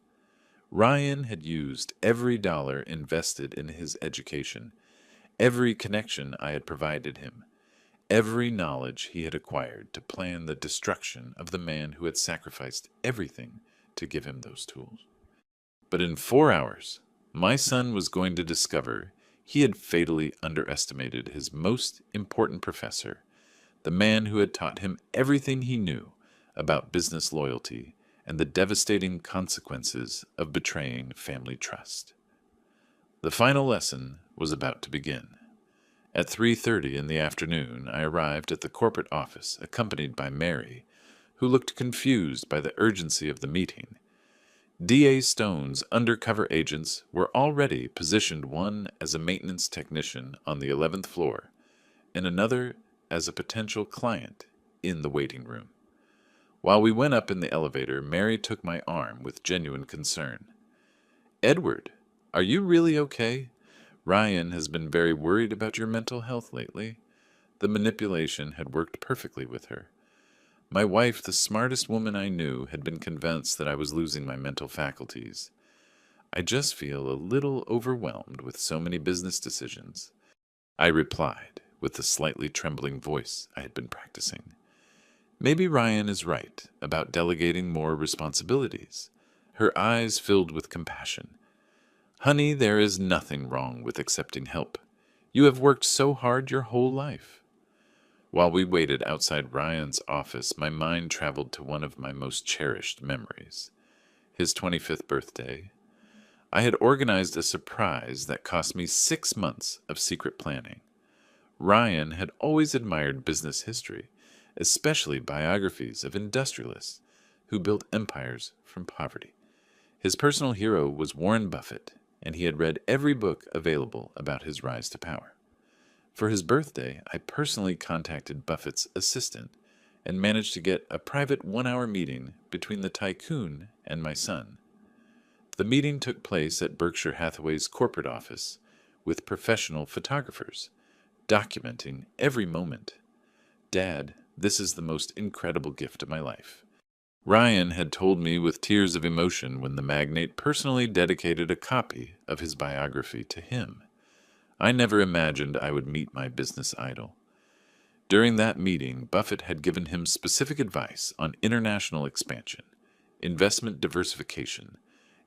Ryan had used every dollar invested in his education, every connection I had provided him, every knowledge he had acquired to plan the destruction of the man who had sacrificed everything to give him those tools. But in 4 hours, my son was going to discover he had fatally underestimated his most important professor, the man who had taught him everything he knew about business loyalty and the devastating consequences of betraying family trust. The final lesson was about to begin. At 3:30 in the afternoon, I arrived at the corporate office, accompanied by Mary, who looked confused by the urgency of the meeting. D.A. Stone's undercover agents were already positioned, one as a maintenance technician on the 11th floor, and another as a potential client in the waiting room. While we went up in the elevator, Mary took my arm with genuine concern. "Edward, are you really okay? Ryan has been very worried about your mental health lately." The manipulation had worked perfectly with her. My wife, the smartest woman I knew, had been convinced that I was losing my mental faculties. "I just feel a little overwhelmed with so many business decisions," I replied with the slightly trembling voice I had been practicing. Maybe Ryan is right about delegating more responsibilities. Her eyes filled with compassion. "Honey, there is nothing wrong with accepting help. You have worked so hard your whole life." While we waited outside Ryan's office, my mind traveled to one of my most cherished memories, his 25th birthday. I had organized a surprise that cost me 6 months of secret planning. Ryan had always admired business history, especially biographies of industrialists who built empires from poverty. His personal hero was Warren Buffett, and he had read every book available about his rise to power. For his birthday, I personally contacted Buffett's assistant and managed to get a private 1-hour meeting between the tycoon and my son. The meeting took place at Berkshire Hathaway's corporate office with professional photographers, documenting every moment. "Dad, this is the most incredible gift of my life." Ryan had told me with tears of emotion when the magnate personally dedicated a copy of his biography to him. I never imagined I would meet my business idol. During that meeting, Buffett had given him specific advice on international expansion, investment diversification,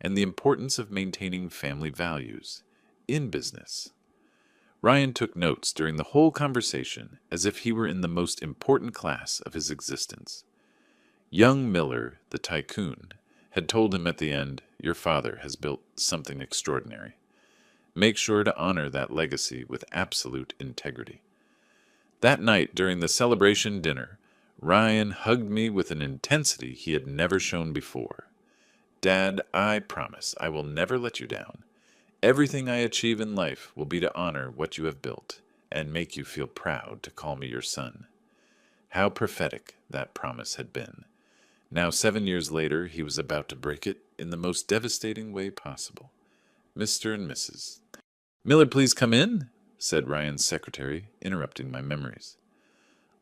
and the importance of maintaining family values in business. Ryan took notes during the whole conversation as if he were in the most important class of his existence. Young Miller, the tycoon, had told him at the end, "Your father has built something extraordinary. Make sure to honor that legacy with absolute integrity." That night, during the celebration dinner, Ryan hugged me with an intensity he had never shown before. "Dad, I promise I will never let you down. Everything I achieve in life will be to honor what you have built and make you feel proud to call me your son." How prophetic that promise had been. Now, 7 years later, he was about to break it in the most devastating way possible. "Mr. and Mrs. Miller, please come in," said Ryan's secretary, interrupting my memories.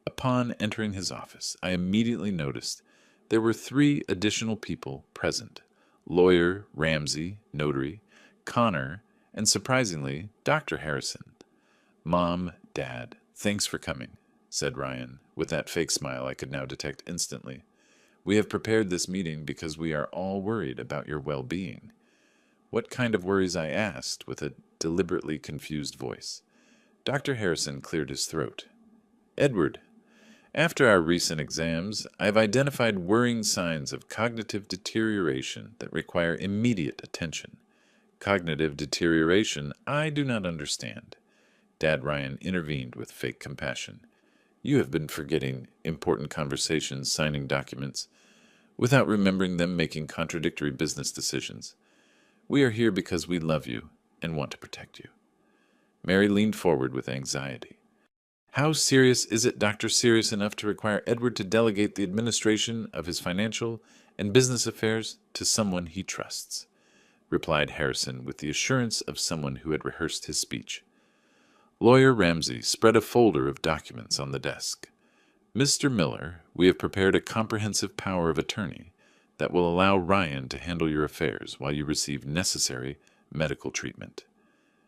Upon entering his office, I immediately noticed there were 3 additional people present: lawyer Ramsey, notary, Connor, and surprisingly, Dr. Harrison. "Mom, Dad, thanks for coming," said Ryan, with that fake smile I could now detect instantly. "We have prepared this meeting because we are all worried about your well-being." "What kind of worries?" I asked, with a deliberately confused voice. Dr. Harrison cleared his throat. Edward, after our recent exams, I've identified worrying signs of cognitive deterioration that require immediate attention. Cognitive deterioration I do not understand. Dad Ryan intervened with fake compassion. You have been forgetting important conversations, signing documents, without remembering them making contradictory business decisions. We are here because we love you and want to protect you. Mary leaned forward with anxiety. How serious is it, Doctor? Serious enough to require Edward to delegate the administration of his financial and business affairs to someone he trusts? Replied Harrison with the assurance of someone who had rehearsed his speech. Lawyer Ramsey spread a folder of documents on the desk. Mr. Miller, we have prepared a comprehensive power of attorney that will allow Ryan to handle your affairs while you receive necessary medical treatment.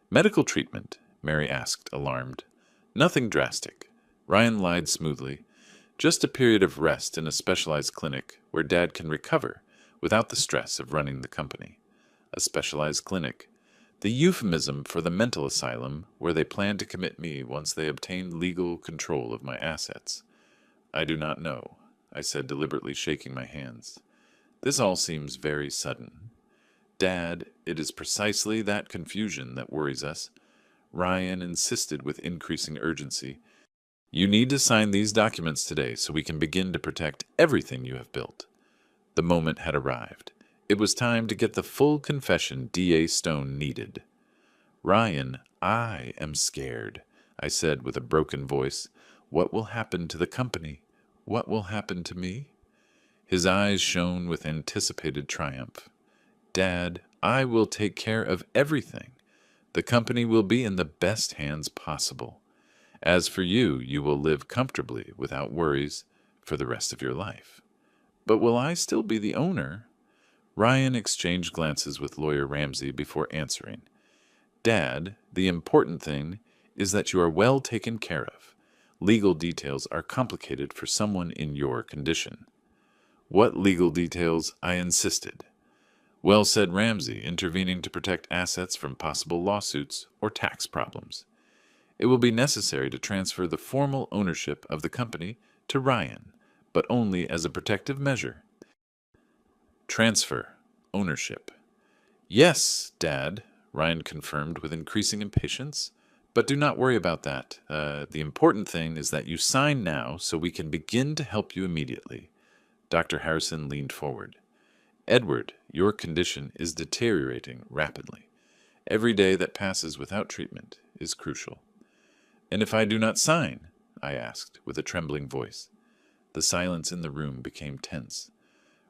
Medical treatment? Mary asked, alarmed. Nothing drastic. Ryan lied smoothly. Just a period of rest in a specialized clinic where Dad can recover without the stress of running the company. A specialized clinic. The euphemism for the mental asylum where they plan to commit me once they obtain legal control of my assets. I do not know, I said, deliberately shaking my hands. This all seems very sudden. Dad, it is precisely that confusion that worries us. Ryan insisted with increasing urgency. You need to sign these documents today so we can begin to protect everything you have built. The moment had arrived. It was time to get the full confession D.A. Stone needed. Ryan, I am scared, I said with a broken voice. What will happen to the company? What will happen to me? His eyes shone with anticipated triumph. Dad, I will take care of everything. The company will be in the best hands possible. As for you, you will live comfortably without worries for the rest of your life. But will I still be the owner? Ryan exchanged glances with Lawyer Ramsey before answering. Dad, the important thing is that you are well taken care of. Legal details are complicated for someone in your condition. What legal details? I insisted. Well said Ramsey, intervening to protect assets from possible lawsuits or tax problems. It will be necessary to transfer the formal ownership of the company to Ryan, but only as a protective measure. Transfer ownership. Yes, Dad, Ryan confirmed with increasing impatience. But do not worry about that. The important thing is that you sign now so we can begin to help you immediately. Dr. Harrison leaned forward. Edward, your condition is deteriorating rapidly. Every day that passes without treatment is crucial. And if I do not sign? I asked with a trembling voice. The silence in the room became tense.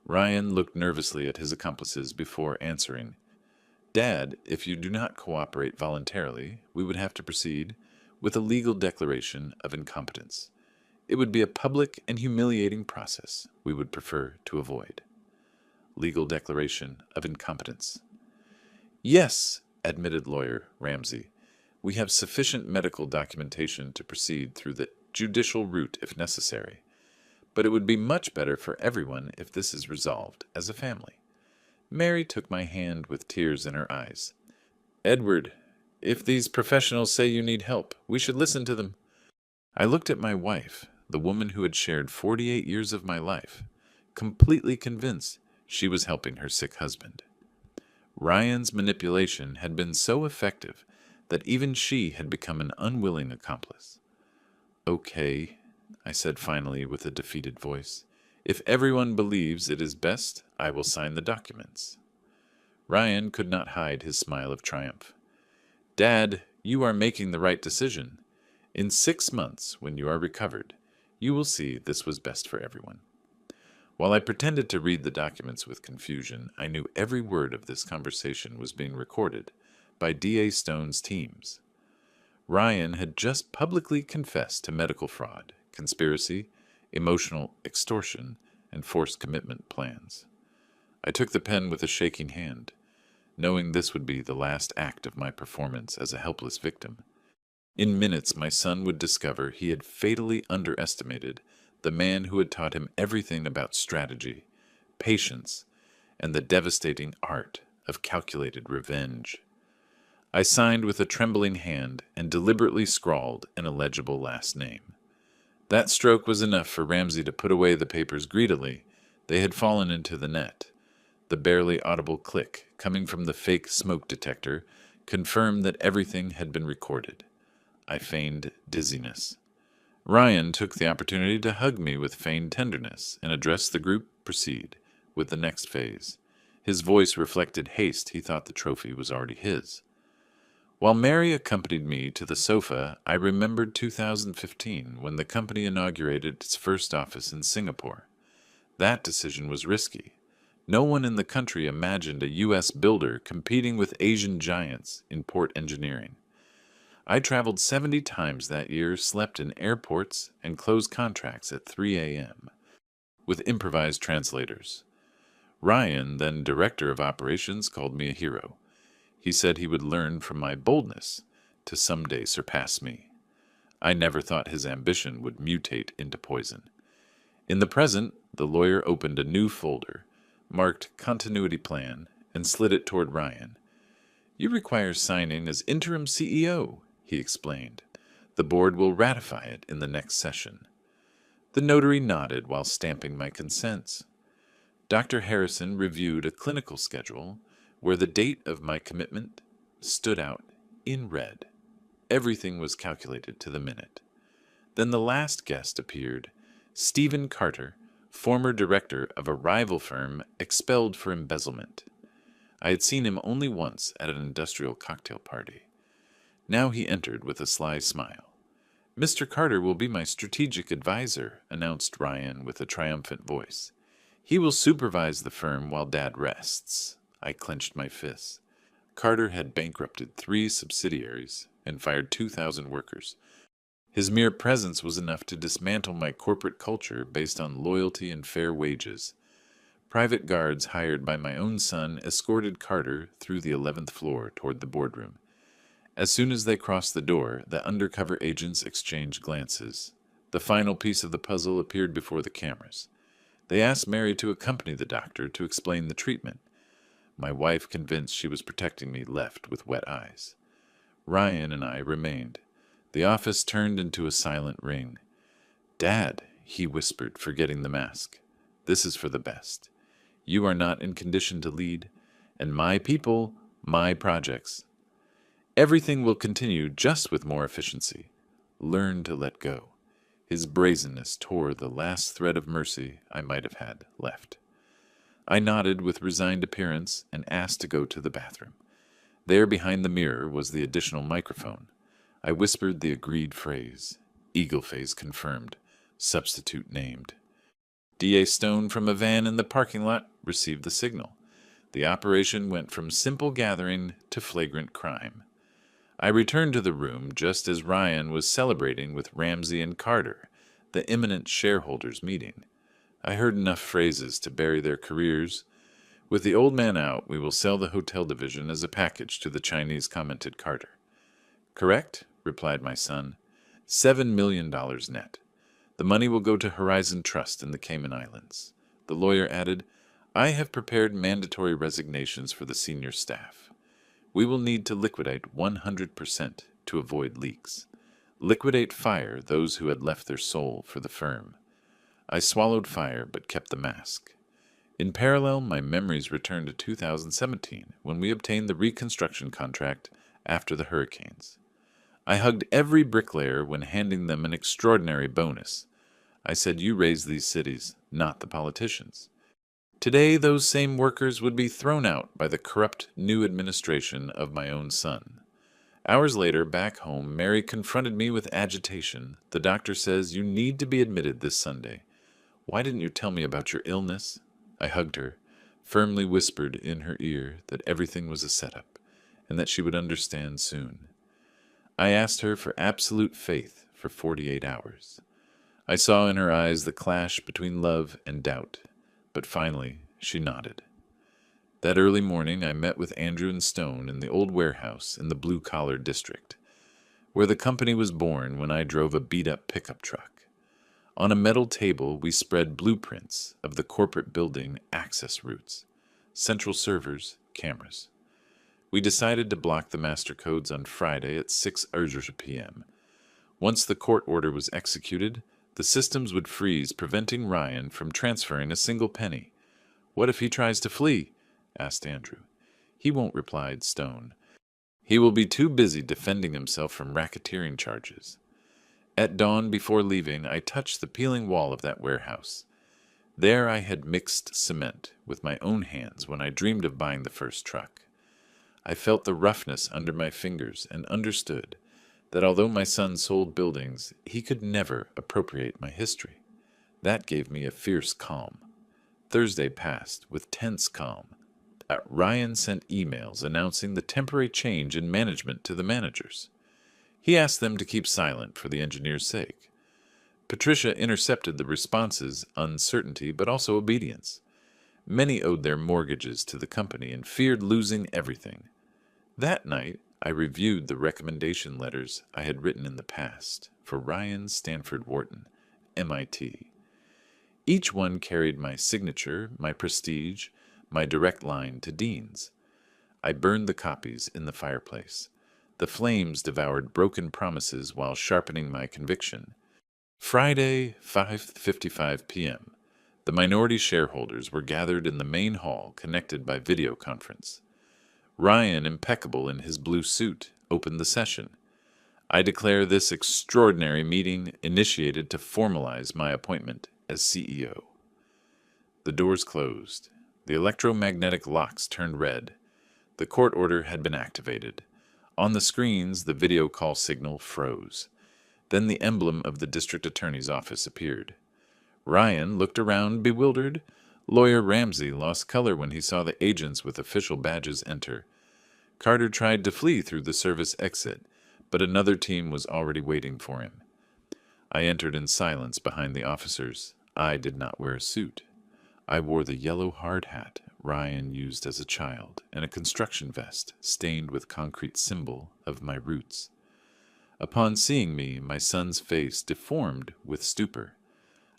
Ryan looked nervously at his accomplices before answering. Dad, if you do not cooperate voluntarily, we would have to proceed with a legal declaration of incompetence. It would be a public and humiliating process we would prefer to avoid. Legal declaration of incompetence. Yes, admitted Lawyer Ramsey. We have sufficient medical documentation to proceed through the judicial route if necessary. But it would be much better for everyone if this is resolved as a family. Mary took my hand with tears in her eyes. Edward, if these professionals say you need help, we should listen to them. I looked at my wife, the woman who had shared 48 years of my life, completely convinced she was helping her sick husband. Ryan's manipulation had been so effective that even she had become an unwilling accomplice. Okay, I said finally with a defeated voice. If everyone believes it is best, I will sign the documents. Ryan could not hide his smile of triumph. Dad, you are making the right decision. In 6 months, when you are recovered, you will see this was best for everyone. While I pretended to read the documents with confusion, I knew every word of this conversation was being recorded by D.A. Stone's teams. Ryan had just publicly confessed to medical fraud, conspiracy, emotional extortion, and forced commitment plans. I took the pen with a shaking hand, knowing this would be the last act of my performance as a helpless victim. In minutes, my son would discover he had fatally underestimated the man who had taught him everything about strategy, patience, and the devastating art of calculated revenge. I signed with a trembling hand and deliberately scrawled an illegible last name. That stroke was enough for Ramsay to put away the papers greedily. They had fallen into the net. The barely audible click, coming from the fake smoke detector, confirmed that everything had been recorded. I feigned dizziness. Ryan took the opportunity to hug me with feigned tenderness and address the group proceed with the next phase. His voice reflected haste. He thought the trophy was already his. While Mary accompanied me to the sofa, I remembered 2015 when the company inaugurated its first office in Singapore. That decision was risky. No one in the country imagined a U.S. builder competing with Asian giants in port engineering. I traveled 70 times that year, slept in airports, and closed contracts at 3 a.m. with improvised translators. Ryan, then director of operations, called me a hero. He said he would learn from my boldness to someday surpass me. I never thought his ambition would mutate into poison. In the present, the lawyer opened a new folder, marked Continuity Plan, and slid it toward Ryan. "You require signing as interim CEO," he explained. "The board will ratify it in the next session." The notary nodded while stamping my consents. Dr. Harrison reviewed a clinical schedule where the date of my commitment stood out in red. Everything was calculated to the minute. Then the last guest appeared, Stephen Carter, former director of a rival firm expelled for embezzlement. I had seen him only once at an industrial cocktail party. Now he entered with a sly smile. "Mr. Carter will be my strategic advisor," announced Ryan with a triumphant voice. "He will supervise the firm while Dad rests." I clenched my fists. Carter had bankrupted 3 subsidiaries and fired 2,000 workers. His mere presence was enough to dismantle my corporate culture based on loyalty and fair wages. Private guards hired by my own son escorted Carter through the 11th floor toward the boardroom. As soon as they crossed the door, the undercover agents exchanged glances. The final piece of the puzzle appeared before the cameras. They asked Mary to accompany the doctor to explain the treatment. My wife, convinced she was protecting me, left with wet eyes. Ryan and I remained. The office turned into a silent ring. "Dad," he whispered, forgetting the mask, "this is for the best. You are not in condition to lead, and my people, my projects. Everything will continue just with more efficiency. Learn to let go." His brazenness tore the last thread of mercy I might have had left. I nodded with resigned appearance and asked to go to the bathroom. There behind the mirror was the additional microphone. I whispered the agreed phrase. Eagleface confirmed. Substitute named. D.A. Stone from a van in the parking lot received the signal. The operation went from simple gathering to flagrant crime. I returned to the room just as Ryan was celebrating with Ramsay and Carter, the imminent shareholders' meeting. I heard enough phrases to bury their careers. "With the old man out, we will sell the hotel division as a package to the Chinese," commented Carter. "Correct," replied my son. $7 million net. The money will go to Horizon Trust in the Cayman Islands. The lawyer added, "I have prepared mandatory resignations for the senior staff. We will need to liquidate 100% to avoid leaks. Liquidate fire those who had left their soul for the firm." I swallowed fire but kept the mask. In parallel, my memories returned to 2017 when we obtained the reconstruction contract after the hurricanes. I hugged every bricklayer when handing them an extraordinary bonus. I said, "You raised these cities, not the politicians." Today, those same workers would be thrown out by the corrupt new administration of my own son. Hours later, back home, Mary confronted me with agitation. "The doctor says you need to be admitted this Sunday. Why didn't you tell me about your illness?" I hugged her, firmly whispered in her ear that everything was a setup, and that she would understand soon. I asked her for absolute faith for 48 hours. I saw in her eyes the clash between love and doubt, but finally she nodded. That early morning I met with Andrew and Stone in the old warehouse in the blue-collar district, where the company was born when I drove a beat-up pickup truck. On a metal table, we spread blueprints of the corporate building access routes, central servers, cameras. We decided to block the master codes on Friday at 6 p.m. Once the court order was executed, the systems would freeze, preventing Ryan from transferring a single penny. "What if he tries to flee?" asked Andrew. "He won't," replied Stone. "He will be too busy defending himself from racketeering charges." At dawn, before leaving, I touched the peeling wall of that warehouse. There I had mixed cement with my own hands when I dreamed of buying the first truck. I felt the roughness under my fingers and understood that although my son sold buildings, he could never appropriate my history. That gave me a fierce calm. Thursday passed with tense calm. Ryan sent emails announcing the temporary change in management to the managers. He asked them to keep silent for the engineer's sake. Patricia intercepted the responses, uncertainty, but also obedience. Many owed their mortgages to the company and feared losing everything. That night, I reviewed the recommendation letters I had written in the past for Ryan Stanford Wharton, MIT. Each one carried my signature, my prestige, my direct line to Dean's. I burned the copies in the fireplace. The flames devoured broken promises while sharpening my conviction. Friday, 5:55 p.m. The minority shareholders were gathered in the main hall, connected by video conference. Ryan, impeccable in his blue suit, opened the session. "I declare this extraordinary meeting initiated to formalize my appointment as CEO." The doors closed. The electromagnetic locks turned red. The court order had been activated. On the screens, the video call signal froze. Then the emblem of the district attorney's office appeared. Ryan looked around, bewildered. Lawyer Ramsey lost color when he saw the agents with official badges enter. Carter tried to flee through the service exit, but another team was already waiting for him. I entered in silence behind the officers. I did not wear a suit. I wore the yellow hard hat Ryan used as a child and a construction vest stained with concrete symbol of my roots. Upon seeing me, my son's face deformed with stupor.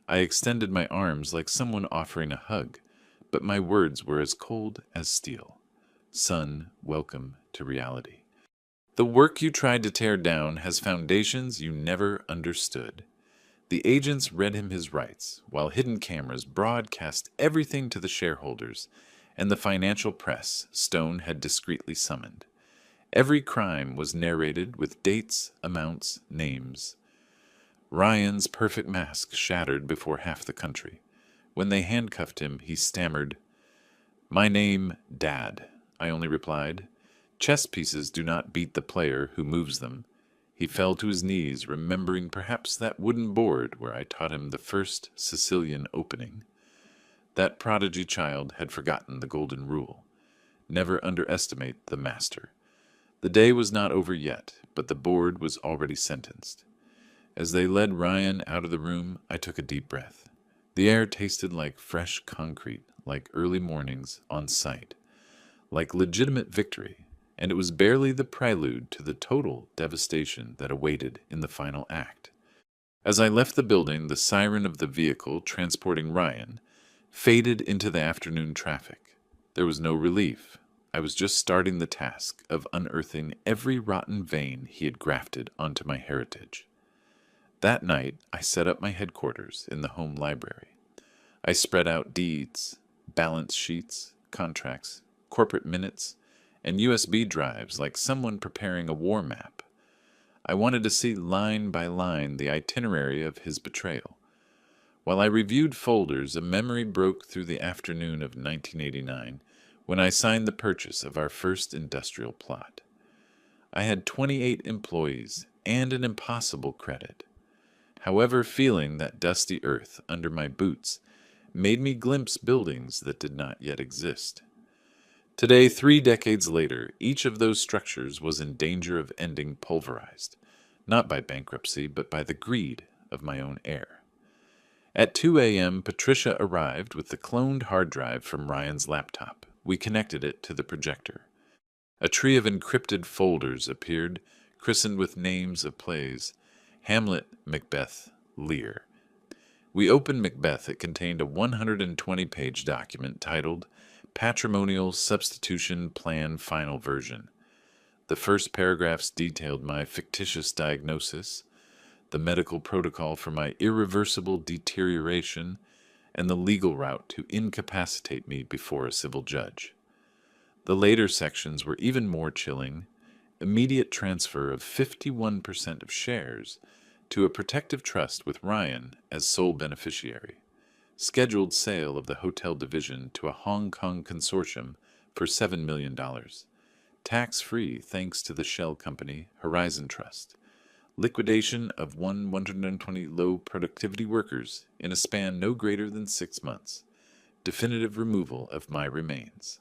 I extended my arms like someone offering a hug, but my words were as cold as steel. "Son, welcome to reality. The work you tried to tear down has foundations you never understood." The agents read him his rights, while hidden cameras broadcast everything to the shareholders and the financial press Stone had discreetly summoned. Every crime was narrated with dates, amounts, names. Ryan's perfect mask shattered before half the country. When they handcuffed him, he stammered, "My name, Dad," I only replied. "Chess pieces do not beat the player who moves them." He fell to his knees, remembering perhaps that wooden board where I taught him the first Sicilian opening. That prodigy child had forgotten the golden rule. Never underestimate the master. The day was not over yet, but the board was already sentenced. As they led Ryan out of the room, I took a deep breath. The air tasted like fresh concrete, like early mornings on site, like legitimate victory, and it was barely the prelude to the total devastation that awaited in the final act. As I left the building, the siren of the vehicle transporting Ryan faded into the afternoon traffic. There was no relief. I was just starting the task of unearthing every rotten vein he had grafted onto my heritage. That night, I set up my headquarters in the home library. I spread out deeds, balance sheets, contracts, corporate minutes, and USB drives like someone preparing a war map. I wanted to see line by line the itinerary of his betrayal. While I reviewed folders, a memory broke through the afternoon of 1989 when I signed the purchase of our first industrial plot. I had 28 employees and an impossible credit. However, feeling that dusty earth under my boots made me glimpse buildings that did not yet exist. Today, 3 decades later, each of those structures was in danger of ending pulverized, not by bankruptcy, but by the greed of my own heir. At 2 a.m., Patricia arrived with the cloned hard drive from Ryan's laptop. We connected it to the projector. A tree of encrypted folders appeared, christened with names of plays: Hamlet, Macbeth, Lear. We opened Macbeth. It contained a 120-page document titled Patrimonial Substitution Plan Final Version. The first paragraphs detailed my fictitious diagnosis, the medical protocol for my irreversible deterioration, and the legal route to incapacitate me before a civil judge. The later sections were even more chilling: immediate transfer of 51% of shares to a protective trust with Ryan as sole beneficiary, scheduled sale of the hotel division to a Hong Kong consortium for $7 million, tax-free thanks to the shell company Horizon Trust, liquidation of 120 low-productivity workers in a span no greater than 6 months, definitive removal of my remains.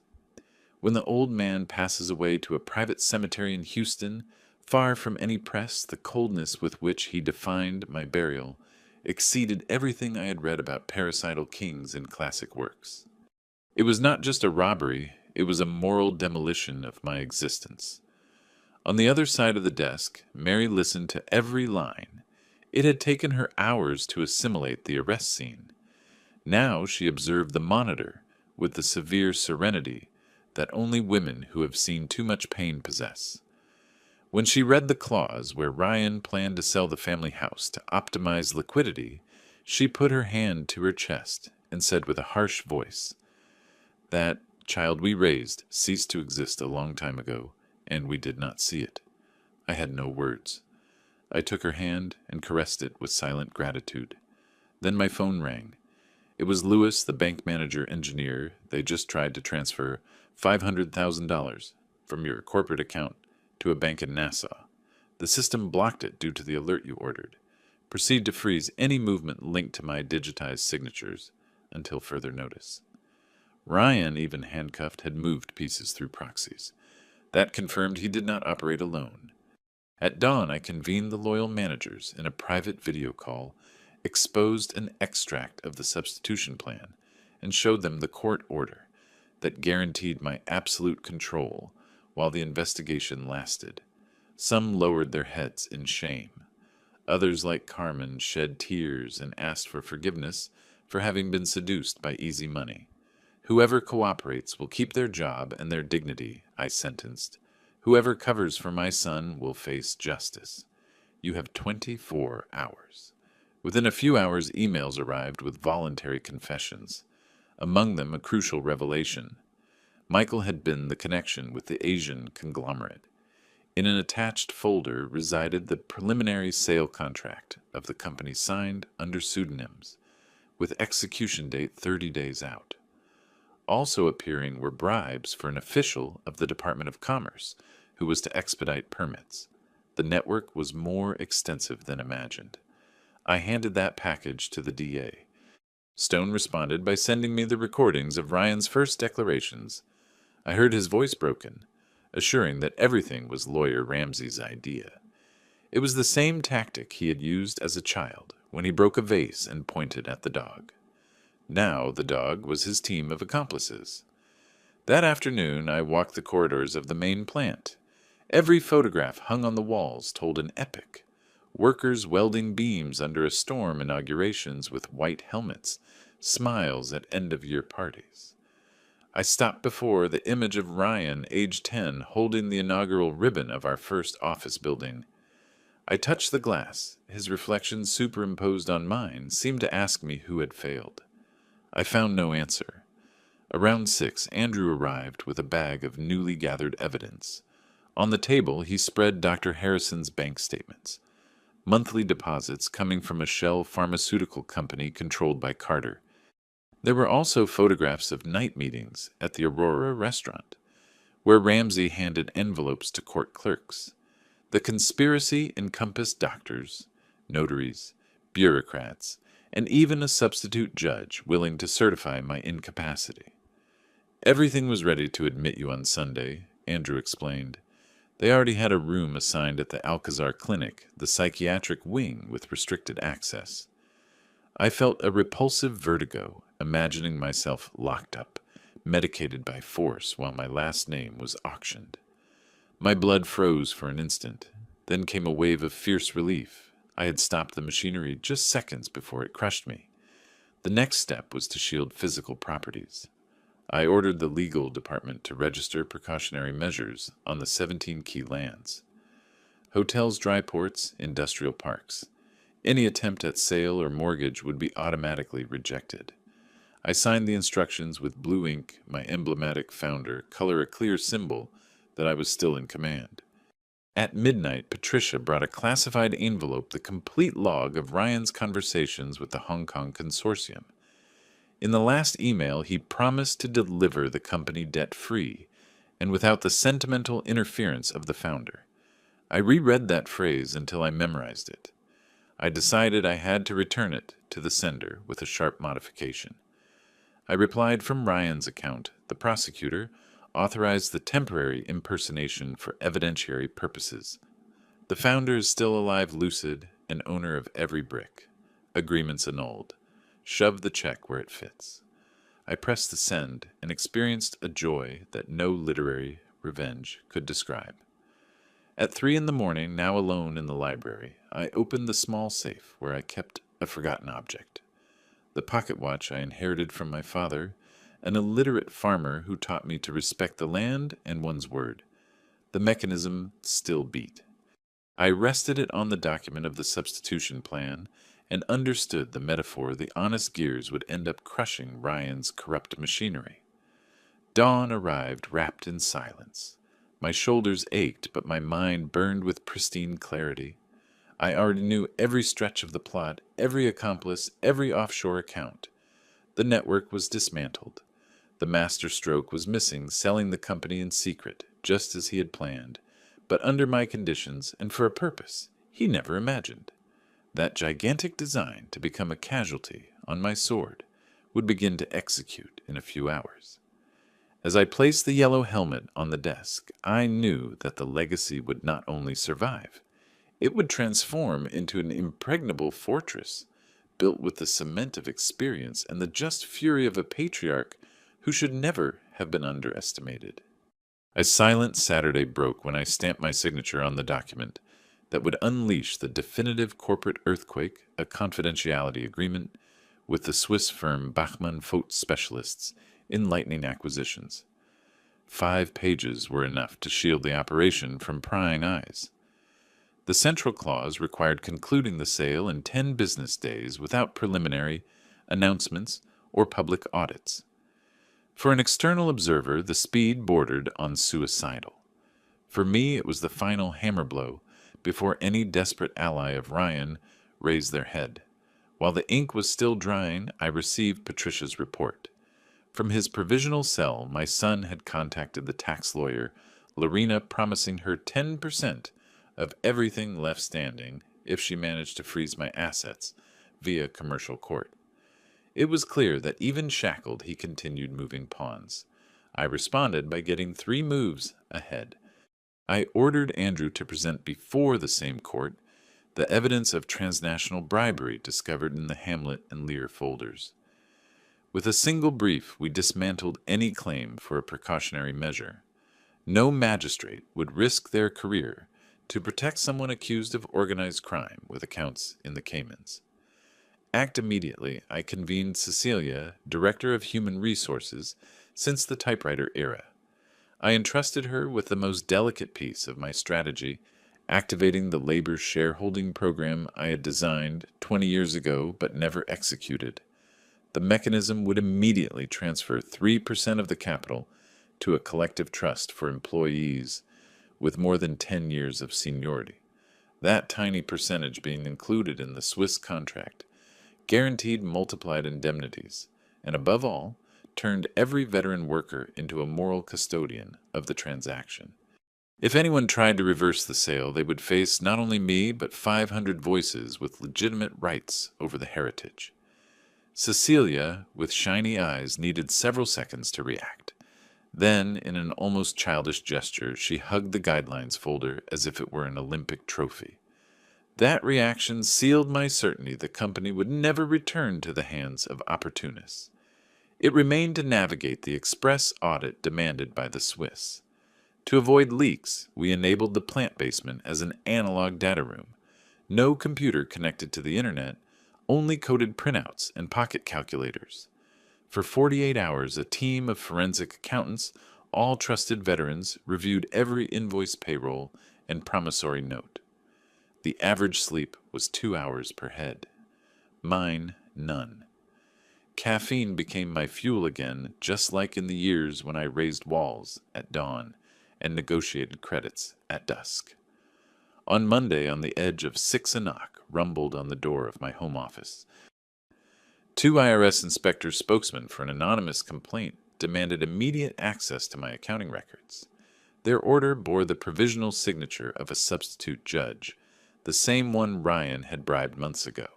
When the old man passes away to a private cemetery in Houston, far from any press, the coldness with which he defined my burial exceeded everything I had read about parricidal kings in classic works. It was not just a robbery, it was a moral demolition of my existence. On the other side of the desk, Mary listened to every line. It had taken her hours to assimilate the arrest scene. Now she observed the monitor with the severe serenity that only women who have seen too much pain possess. When she read the clause where Ryan planned to sell the family house to optimize liquidity, she put her hand to her chest and said with a harsh voice, "That child we raised ceased to exist a long time ago, and we did not see it." I had no words. I took her hand and caressed it with silent gratitude. Then my phone rang. It was Lewis, the bank manager engineer. They just tried to transfer $500,000 from your corporate account to a bank in Nassau. The system blocked it due to the alert you ordered. Proceed to freeze any movement linked to my digitized signatures until further notice. Ryan, even handcuffed, had moved pieces through proxies. That confirmed he did not operate alone. At dawn, I convened the loyal managers in a private video call, exposed an extract of the substitution plan, and showed them the court order that guaranteed my absolute control while the investigation lasted. Some lowered their heads in shame. Others, like Carmen, shed tears and asked for forgiveness for having been seduced by easy money. Whoever cooperates will keep their job and their dignity, I sentenced. Whoever covers for my son will face justice. You have 24 hours. Within a few hours, emails arrived with voluntary confessions. Among them, a crucial revelation. Michael had been the connection with the Asian conglomerate. In an attached folder resided the preliminary sale contract of the company signed under pseudonyms, with execution date 30 days out. Also appearing were bribes for an official of the Department of Commerce who was to expedite permits. The network was more extensive than imagined. I handed that package to the DA. Stone responded by sending me the recordings of Ryan's first declarations. I heard his voice broken, assuring that everything was lawyer Ramsey's idea. It was the same tactic he had used as a child when he broke a vase and pointed at the dog. Now the dog was his team of accomplices. That afternoon I walked the corridors of the main plant. Every photograph hung on the walls told an epic. Workers welding beams under a storm, inaugurations with white helmets, smiles at end-of-year parties. I stopped before the image of Ryan, age 10, holding the inaugural ribbon of our first office building. I touched the glass. His reflection superimposed on mine seemed to ask me who had failed. I found no answer. Around 6, Andrew arrived with a bag of newly gathered evidence. On the table, he spread Dr. Harrison's bank statements. Monthly deposits coming from a shell pharmaceutical company controlled by Carter. There were also photographs of night meetings at the Aurora restaurant, where Ramsey handed envelopes to court clerks. The conspiracy encompassed doctors, notaries, bureaucrats, and even a substitute judge willing to certify my incapacity. Everything was ready to admit you on Sunday, Andrew explained. They already had a room assigned at the Alcazar Clinic, the psychiatric wing with restricted access. I felt a repulsive vertigo, imagining myself locked up, medicated by force while my last name was auctioned. My blood froze for an instant. Then came a wave of fierce relief. I had stopped the machinery just seconds before it crushed me. The next step was to shield physical properties. I ordered the legal department to register precautionary measures on the 17 key lands. Hotels, dry ports, industrial parks. Any attempt at sale or mortgage would be automatically rejected. I signed the instructions with blue ink, my emblematic founder color a clear symbol that I was still in command. At midnight, Patricia brought a classified envelope, the complete log of Ryan's conversations with the Hong Kong consortium. In the last email, he promised to deliver the company debt-free and without the sentimental interference of the founder. I reread that phrase until I memorized it. I decided I had to return it to the sender with a sharp modification. I replied from Ryan's account. The prosecutor authorized the temporary impersonation for evidentiary purposes. The founder is still alive, lucid, and owner of every brick. Agreements annulled. Shove the check where it fits. I pressed the send and experienced a joy that no literary revenge could describe. At 3 a.m, now alone in the library, I opened the small safe where I kept a forgotten object. The pocket watch I inherited from my father, an illiterate farmer who taught me to respect the land and one's word. The mechanism still beat. I rested it on the document of the substitution plan and understood the metaphor the honest gears would end up crushing Ryan's corrupt machinery. Dawn arrived wrapped in silence. My shoulders ached, but my mind burned with pristine clarity. I already knew every stretch of the plot, every accomplice, every offshore account. The network was dismantled. The master stroke was missing, selling the company in secret, just as he had planned, but under my conditions and for a purpose he never imagined. That gigantic design to become a casualty on my sword would begin to execute in a few hours. As I placed the yellow helmet on the desk, I knew that the legacy would not only survive, it would transform into an impregnable fortress, built with the cement of experience and the just fury of a patriarch who should never have been underestimated. A silent Saturday broke when I stamped my signature on the document that would unleash the definitive corporate earthquake, a confidentiality agreement with the Swiss firm Bachmann Vogt Specialists in lightning acquisitions. 5 pages were enough to shield the operation from prying eyes. The central clause required concluding the sale in 10 business days without preliminary announcements or public audits. For an external observer, the speed bordered on suicidal. For me, it was the final hammer blow before any desperate ally of Ryan raised their head. While the ink was still drying, I received Patricia's report. From his provisional cell, my son had contacted the tax lawyer, Lorena, promising her 10% of everything left standing if she managed to freeze my assets via commercial court. It was clear that even shackled, he continued moving pawns. I responded by getting 3 moves ahead. I ordered Andrew to present before the same court the evidence of transnational bribery discovered in the Hamlet and Lear folders. With a single brief, we dismantled any claim for a precautionary measure. No magistrate would risk their career to protect someone accused of organized crime with accounts in the Caymans. Act immediately, I convened Cecilia, Director of Human Resources, since the typewriter era. I entrusted her with the most delicate piece of my strategy, activating the labor shareholding program I had designed 20 years ago but never executed. The mechanism would immediately transfer 3% of the capital to a collective trust for employees with more than 10 years of seniority. That tiny percentage being included in the Swiss contract guaranteed multiplied indemnities, and above all, turned every veteran worker into a moral custodian of the transaction. If anyone tried to reverse the sale, they would face not only me, but 500 voices with legitimate rights over the heritage. Cecilia, with shiny eyes, needed several seconds to react. Then, in an almost childish gesture, she hugged the guidelines folder as if it were an Olympic trophy. That reaction sealed my certainty the company would never return to the hands of opportunists. It remained to navigate the express audit demanded by the Swiss. To avoid leaks, we enabled the plant basement as an analog data room. No computer connected to the internet, only coded printouts and pocket calculators. For 48 hours, a team of forensic accountants, all trusted veterans, reviewed every invoice, payroll, and promissory note. The average sleep was 2 hours per head. Mine, none. Caffeine became my fuel again, just like in the years when I raised walls at dawn and negotiated credits at dusk. On Monday, on the edge of 6 a knock rumbled on the door of my home office. 2 IRS inspector spokesmen for an anonymous complaint demanded immediate access to my accounting records. Their order bore the provisional signature of a substitute judge, the same one Ryan had bribed months ago.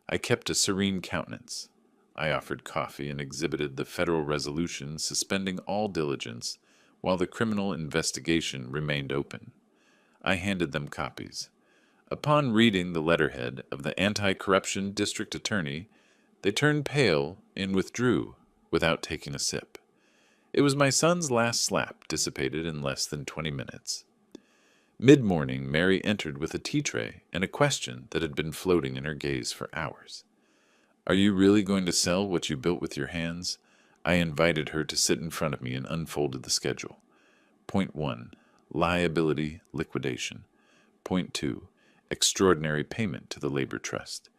I kept a serene countenance. I offered coffee and exhibited the federal resolution suspending all diligence while the criminal investigation remained open. I handed them copies. Upon reading the letterhead of the anti-corruption district attorney, they turned pale and withdrew without taking a sip. It was my son's last slap, dissipated in less than 20 minutes. Mid-morning, Mary entered with a tea tray and a question that had been floating in her gaze for hours. "Are you really going to sell what you built with your hands?" I invited her to sit in front of me and unfolded the schedule. Point 1. Liability liquidation. Point 2. Extraordinary payment to the Labor Trust.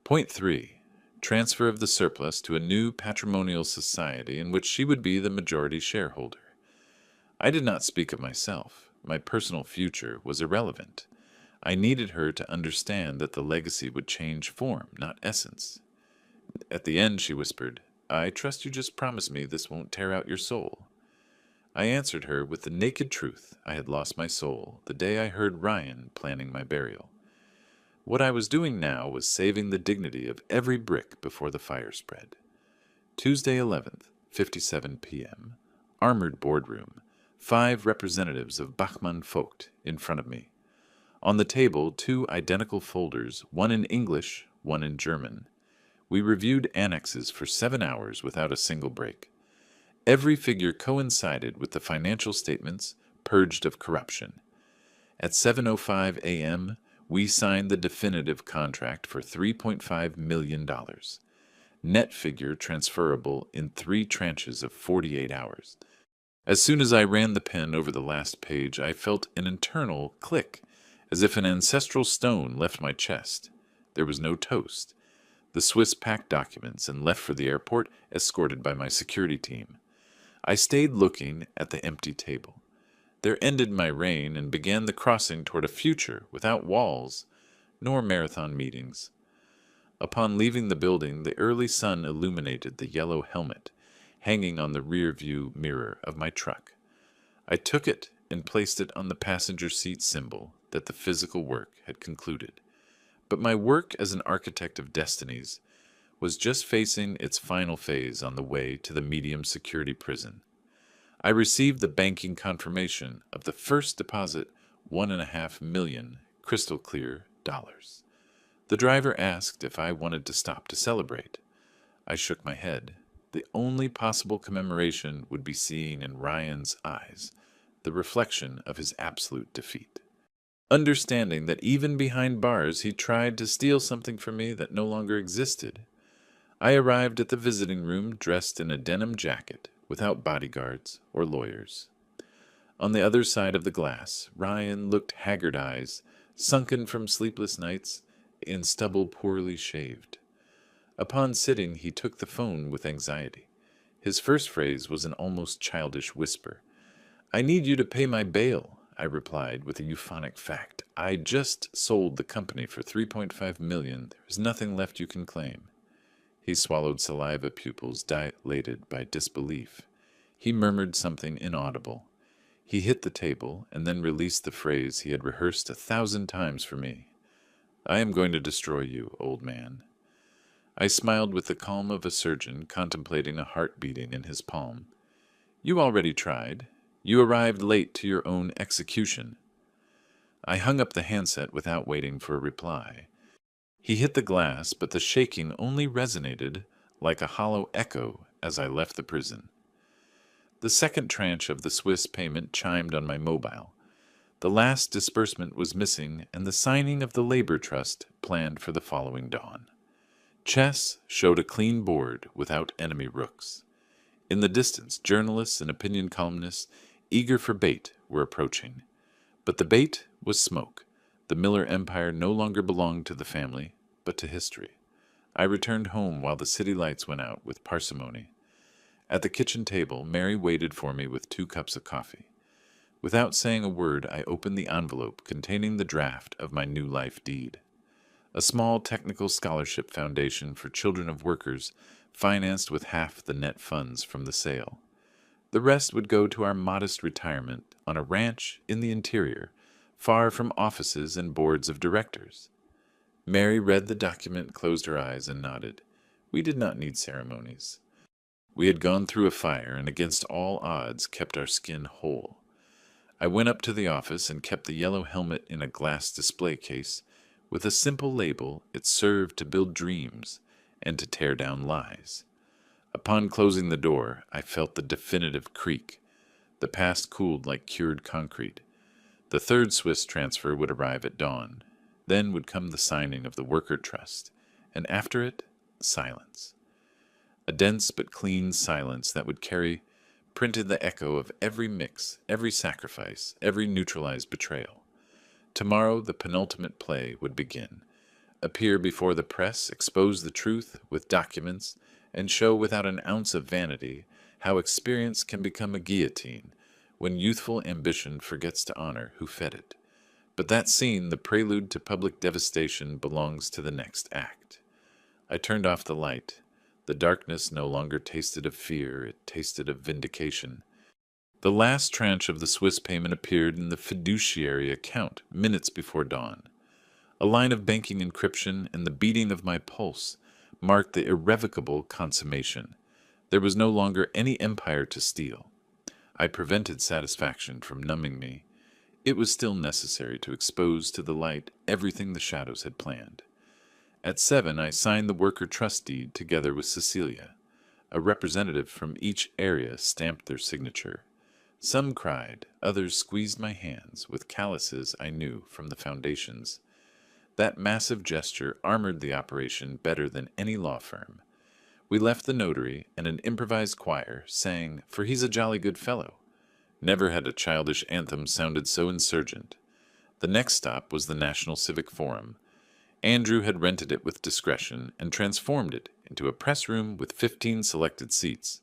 Point 3. Transfer of the surplus to a new patrimonial society in which she would be the majority shareholder. I did not speak of myself. My personal future was irrelevant. I needed her to understand that the legacy would change form, not essence. At the end, she whispered, "I trust you just promise me this won't tear out your soul." I answered her with the naked truth. I had lost my soul the day I heard Ryan planning my burial. What I was doing now was saving the dignity of every brick before the fire spread. Tuesday 11th, 57 p.m. Armored boardroom. 5 representatives of Bachmann Vogt in front of me. On the table, 2 identical folders, one in English, one in German. We reviewed annexes for 7 hours without a single break. Every figure coincided with the financial statements purged of corruption. At 7:05 a.m., we signed the definitive contract for $3.5 million. Net figure transferable in 3 tranches of 48 hours. As soon as I ran the pen over the last page, I felt an internal click, as if an ancestral stone left my chest. There was no toast. The Swiss packed documents and left for the airport, escorted by my security team. I stayed looking at the empty table. There ended my reign and began the crossing toward a future without walls, nor marathon meetings. Upon leaving the building, the early sun illuminated the yellow helmet hanging on the rear-view mirror of my truck. I took it and placed it on the passenger seat, symbol that the physical work had concluded. But my work as an architect of destinies was just facing its final phase on the way to the medium security prison. I received the banking confirmation of the first deposit, $1.5 million crystal clear dollars. The driver asked if I wanted to stop to celebrate. I shook my head. The only possible commemoration would be seeing in Ryan's eyes the reflection of his absolute defeat. Understanding that even behind bars he tried to steal something from me that no longer existed, I arrived at the visiting room dressed in a denim jacket, without bodyguards or lawyers. On the other side of the glass, Ryan looked haggard eyes, sunken from sleepless nights, in stubble poorly shaved. Upon sitting, he took the phone with anxiety. His first phrase was an almost childish whisper. "I need you to pay my bail," I replied with a euphonic fact. "I just sold the company for $3.5 million. There is nothing left you can claim." He swallowed saliva, pupils dilated by disbelief. He murmured something inaudible. He hit the table and then released the phrase he had rehearsed 1,000 times for me. "I am going to destroy you, old man." I smiled with the calm of a surgeon contemplating a heart beating in his palm. "You already tried. You arrived late to your own execution." I hung up the handset without waiting for a reply. He hit the glass, but the shaking only resonated like a hollow echo as I left the prison. The second tranche of the Swiss payment chimed on my mobile. The last disbursement was missing, and the signing of the Labor Trust planned for the following dawn. Chess showed a clean board without enemy rooks. In the distance, journalists and opinion columnists, eager for bait, were approaching. But the bait was smoke. The Miller Empire no longer belonged to the family, but to history. I returned home while the city lights went out with parsimony. At the kitchen table, Mary waited for me with 2 cups of coffee. Without saying a word, I opened the envelope containing the draft of my new life deed. A small technical scholarship foundation for children of workers, financed with half the net funds from the sale. The rest would go to our modest retirement on a ranch in the interior, far from offices and boards of directors. Mary read the document, closed her eyes, and nodded. We did not need ceremonies. We had gone through a fire and against all odds kept our skin whole. I went up to the office and kept the yellow helmet in a glass display case. With a simple label, it served to build dreams and to tear down lies. Upon closing the door, I felt the definitive creak. The past cooled like cured concrete. The 3rd Swiss transfer would arrive at dawn. Then would come the signing of the worker trust, and after it, silence. A dense but clean silence that would carry printed the echo of every mix, every sacrifice, every neutralized betrayal. Tomorrow the penultimate play would begin. Appear before the press, expose the truth with documents, and show without an ounce of vanity how experience can become a guillotine when youthful ambition forgets to honor who fed it. But that scene, the prelude to public devastation, belongs to the next act. I turned off the light. The darkness no longer tasted of fear, it tasted of vindication. The last tranche of the Swiss payment appeared in the fiduciary account minutes before dawn. A line of banking encryption and the beating of my pulse marked the irrevocable consummation. There was no longer any empire to steal. I prevented satisfaction from numbing me. It was still necessary to expose to the light everything the shadows had planned. At 7, I signed the worker trust deed together with Cecilia. A representative from each area stamped their signature. Some cried, others squeezed my hands with calluses I knew from the foundations. That massive gesture armored the operation better than any law firm. We left the notary, and an improvised choir sang, "For he's a jolly good fellow." Never had a childish anthem sounded so insurgent. The next stop was the National Civic Forum. Andrew had rented it with discretion and transformed it into a press room with 15 selected seats.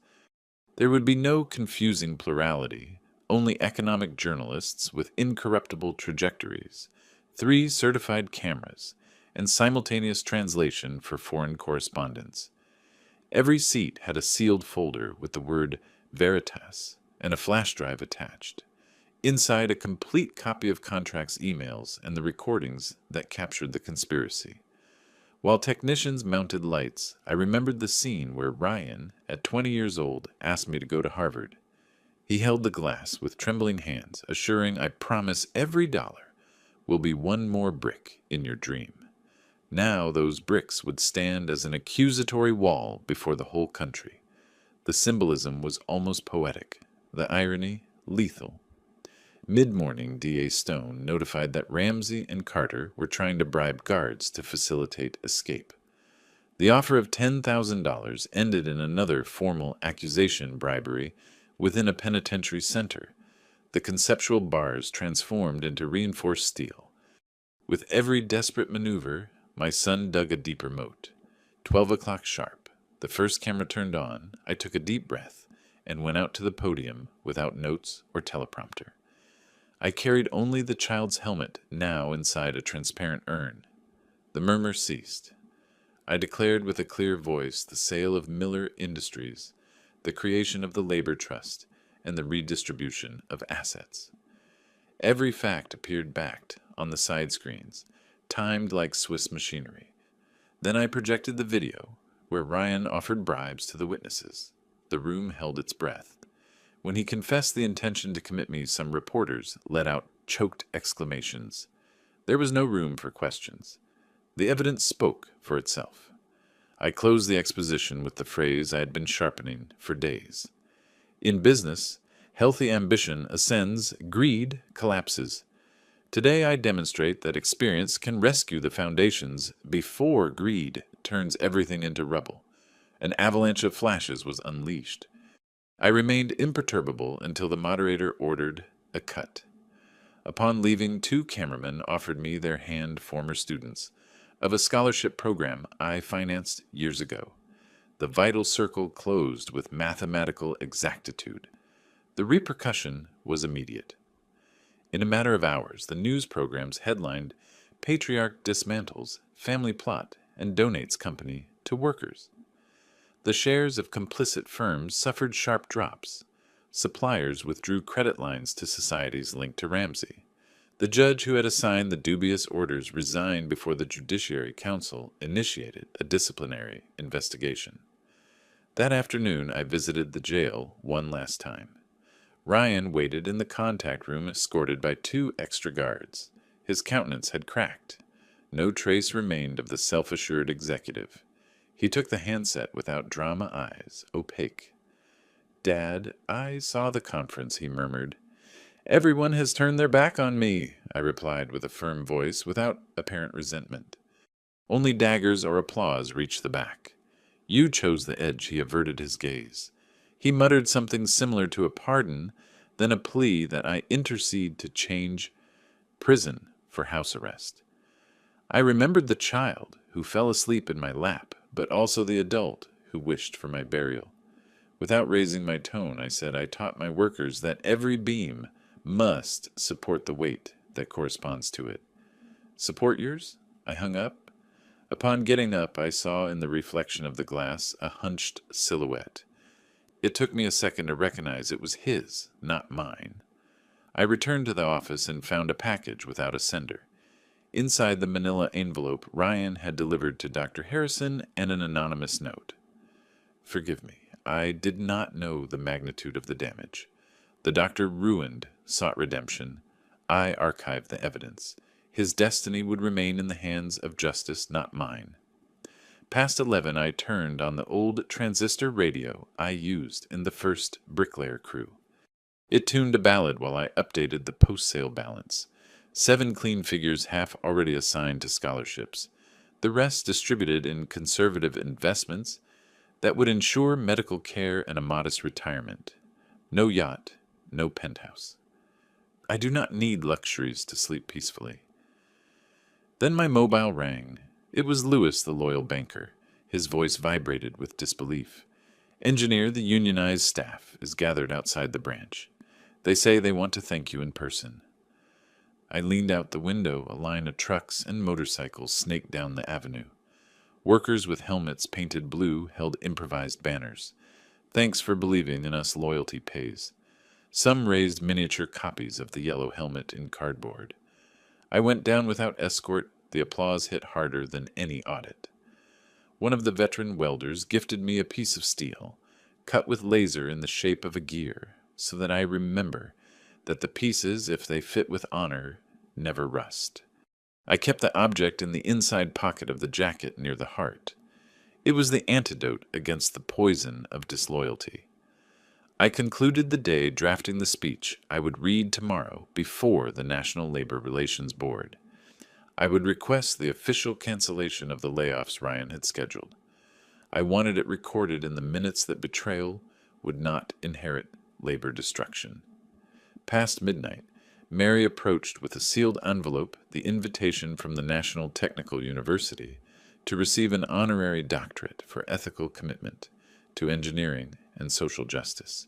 There would be no confusing plurality, only economic journalists with incorruptible trajectories, 3 certified cameras, and simultaneous translation for foreign correspondents. Every seat had a sealed folder with the word Veritas and a flash drive attached. Inside, a complete copy of contracts, emails, and the recordings that captured the conspiracy. While technicians mounted lights, I remembered the scene where Ryan, at 20 years old, asked me to go to Harvard. He held the glass with trembling hands, assuring, "I promise every dollar will be one more brick in your dream." Now those bricks would stand as an accusatory wall before the whole country. The symbolism was almost poetic, the irony lethal. Mid-morning, D.A. Stone notified that Ramsey and Carter were trying to bribe guards to facilitate escape. The offer of $10,000 ended in another formal accusation bribery within a penitentiary center. The conceptual bars transformed into reinforced steel. With every desperate maneuver, my son dug a deeper moat. 12 o'clock sharp. The first camera turned on. I took a deep breath and went out to the podium without notes or teleprompter. I carried only the child's helmet, now inside a transparent urn. The murmur ceased. I declared with a clear voice the sale of Miller Industries, the creation of the Labor Trust, and the redistribution of assets. Every fact appeared backed on the side screens, timed like Swiss machinery. Then I projected the video, where Ryan offered bribes to the witnesses. The room held its breath. When he confessed the intention to commit me, some reporters let out choked exclamations. There was no room for questions. The evidence spoke for itself. I closed the exposition with the phrase I had been sharpening for days. In business, healthy ambition ascends, greed collapses. Today I demonstrate that experience can rescue the foundations before greed turns everything into rubble. An avalanche of flashes was unleashed. I remained imperturbable until the moderator ordered a cut. Upon leaving, 2 cameramen offered me their hand, former students of a scholarship program I financed years ago. The vital circle closed with mathematical exactitude. The repercussion was immediate. In a matter of hours, the news programs headlined Patriarch Dismantles Family Plot and Donates Company to Workers. The shares of complicit firms suffered sharp drops. Suppliers withdrew credit lines to societies linked to Ramsey. The judge who had assigned the dubious orders resigned before the Judiciary Council initiated a disciplinary investigation. That afternoon, I visited the jail one last time. Ryan waited in the contact room escorted by 2 extra guards. His countenance had cracked. No trace remained of the self-assured executive. He took the handset without drama eyes, opaque. "Dad, I saw the conference," he murmured. "Everyone has turned their back on me," I replied with a firm voice without apparent resentment. Only daggers or applause reached the back. "You chose the edge," he averted his gaze. He muttered something similar to a pardon, then a plea that I intercede to change prison for house arrest. I remembered the child who fell asleep in my lap, but also the adult who wished for my burial. Without raising my tone, I said I taught my workers that every beam must support the weight that corresponds to it. "Support yours?" I hung up. Upon getting up, I saw in the reflection of the glass a hunched silhouette. It took me a second to recognize it was his, not mine. I returned to the office and found a package without a sender. Inside the manila envelope Ryan had delivered to Dr. Harrison and an anonymous note. "Forgive me, I did not know the magnitude of the damage. The doctor ruined, sought redemption. I archived the evidence. His destiny would remain in the hands of justice, not mine." Past 11, I turned on the old transistor radio I used in the first bricklayer crew. It tuned a ballad while I updated the post-sale balance. 7 clean figures half already assigned to scholarships. The rest distributed in conservative investments that would ensure medical care and a modest retirement. No yacht, no penthouse. I do not need luxuries to sleep peacefully. Then my mobile rang. It was Lewis, the loyal banker. His voice vibrated with disbelief. "Engineer, the unionized staff is gathered outside the branch. They say they want to thank you in person." I leaned out the window. A line of trucks and motorcycles snaked down the avenue. Workers with helmets painted blue held improvised banners. "Thanks for believing in us, loyalty pays." Some raised miniature copies of the yellow helmet in cardboard. I went down without escort. The applause hit harder than any audit. One of the veteran welders gifted me a piece of steel, cut with laser in the shape of a gear, so that I remember that the pieces, if they fit with honor, never rust. I kept the object in the inside pocket of the jacket near the heart. It was the antidote against the poison of disloyalty. I concluded the day drafting the speech I would read tomorrow before the National Labor Relations Board. I would request the official cancellation of the layoffs Ryan had scheduled. I wanted it recorded in the minutes that betrayal would not inherit labor destruction. Past midnight, Mary approached with a sealed envelope the invitation from the National Technical University to receive an honorary doctorate for ethical commitment to engineering and social justice.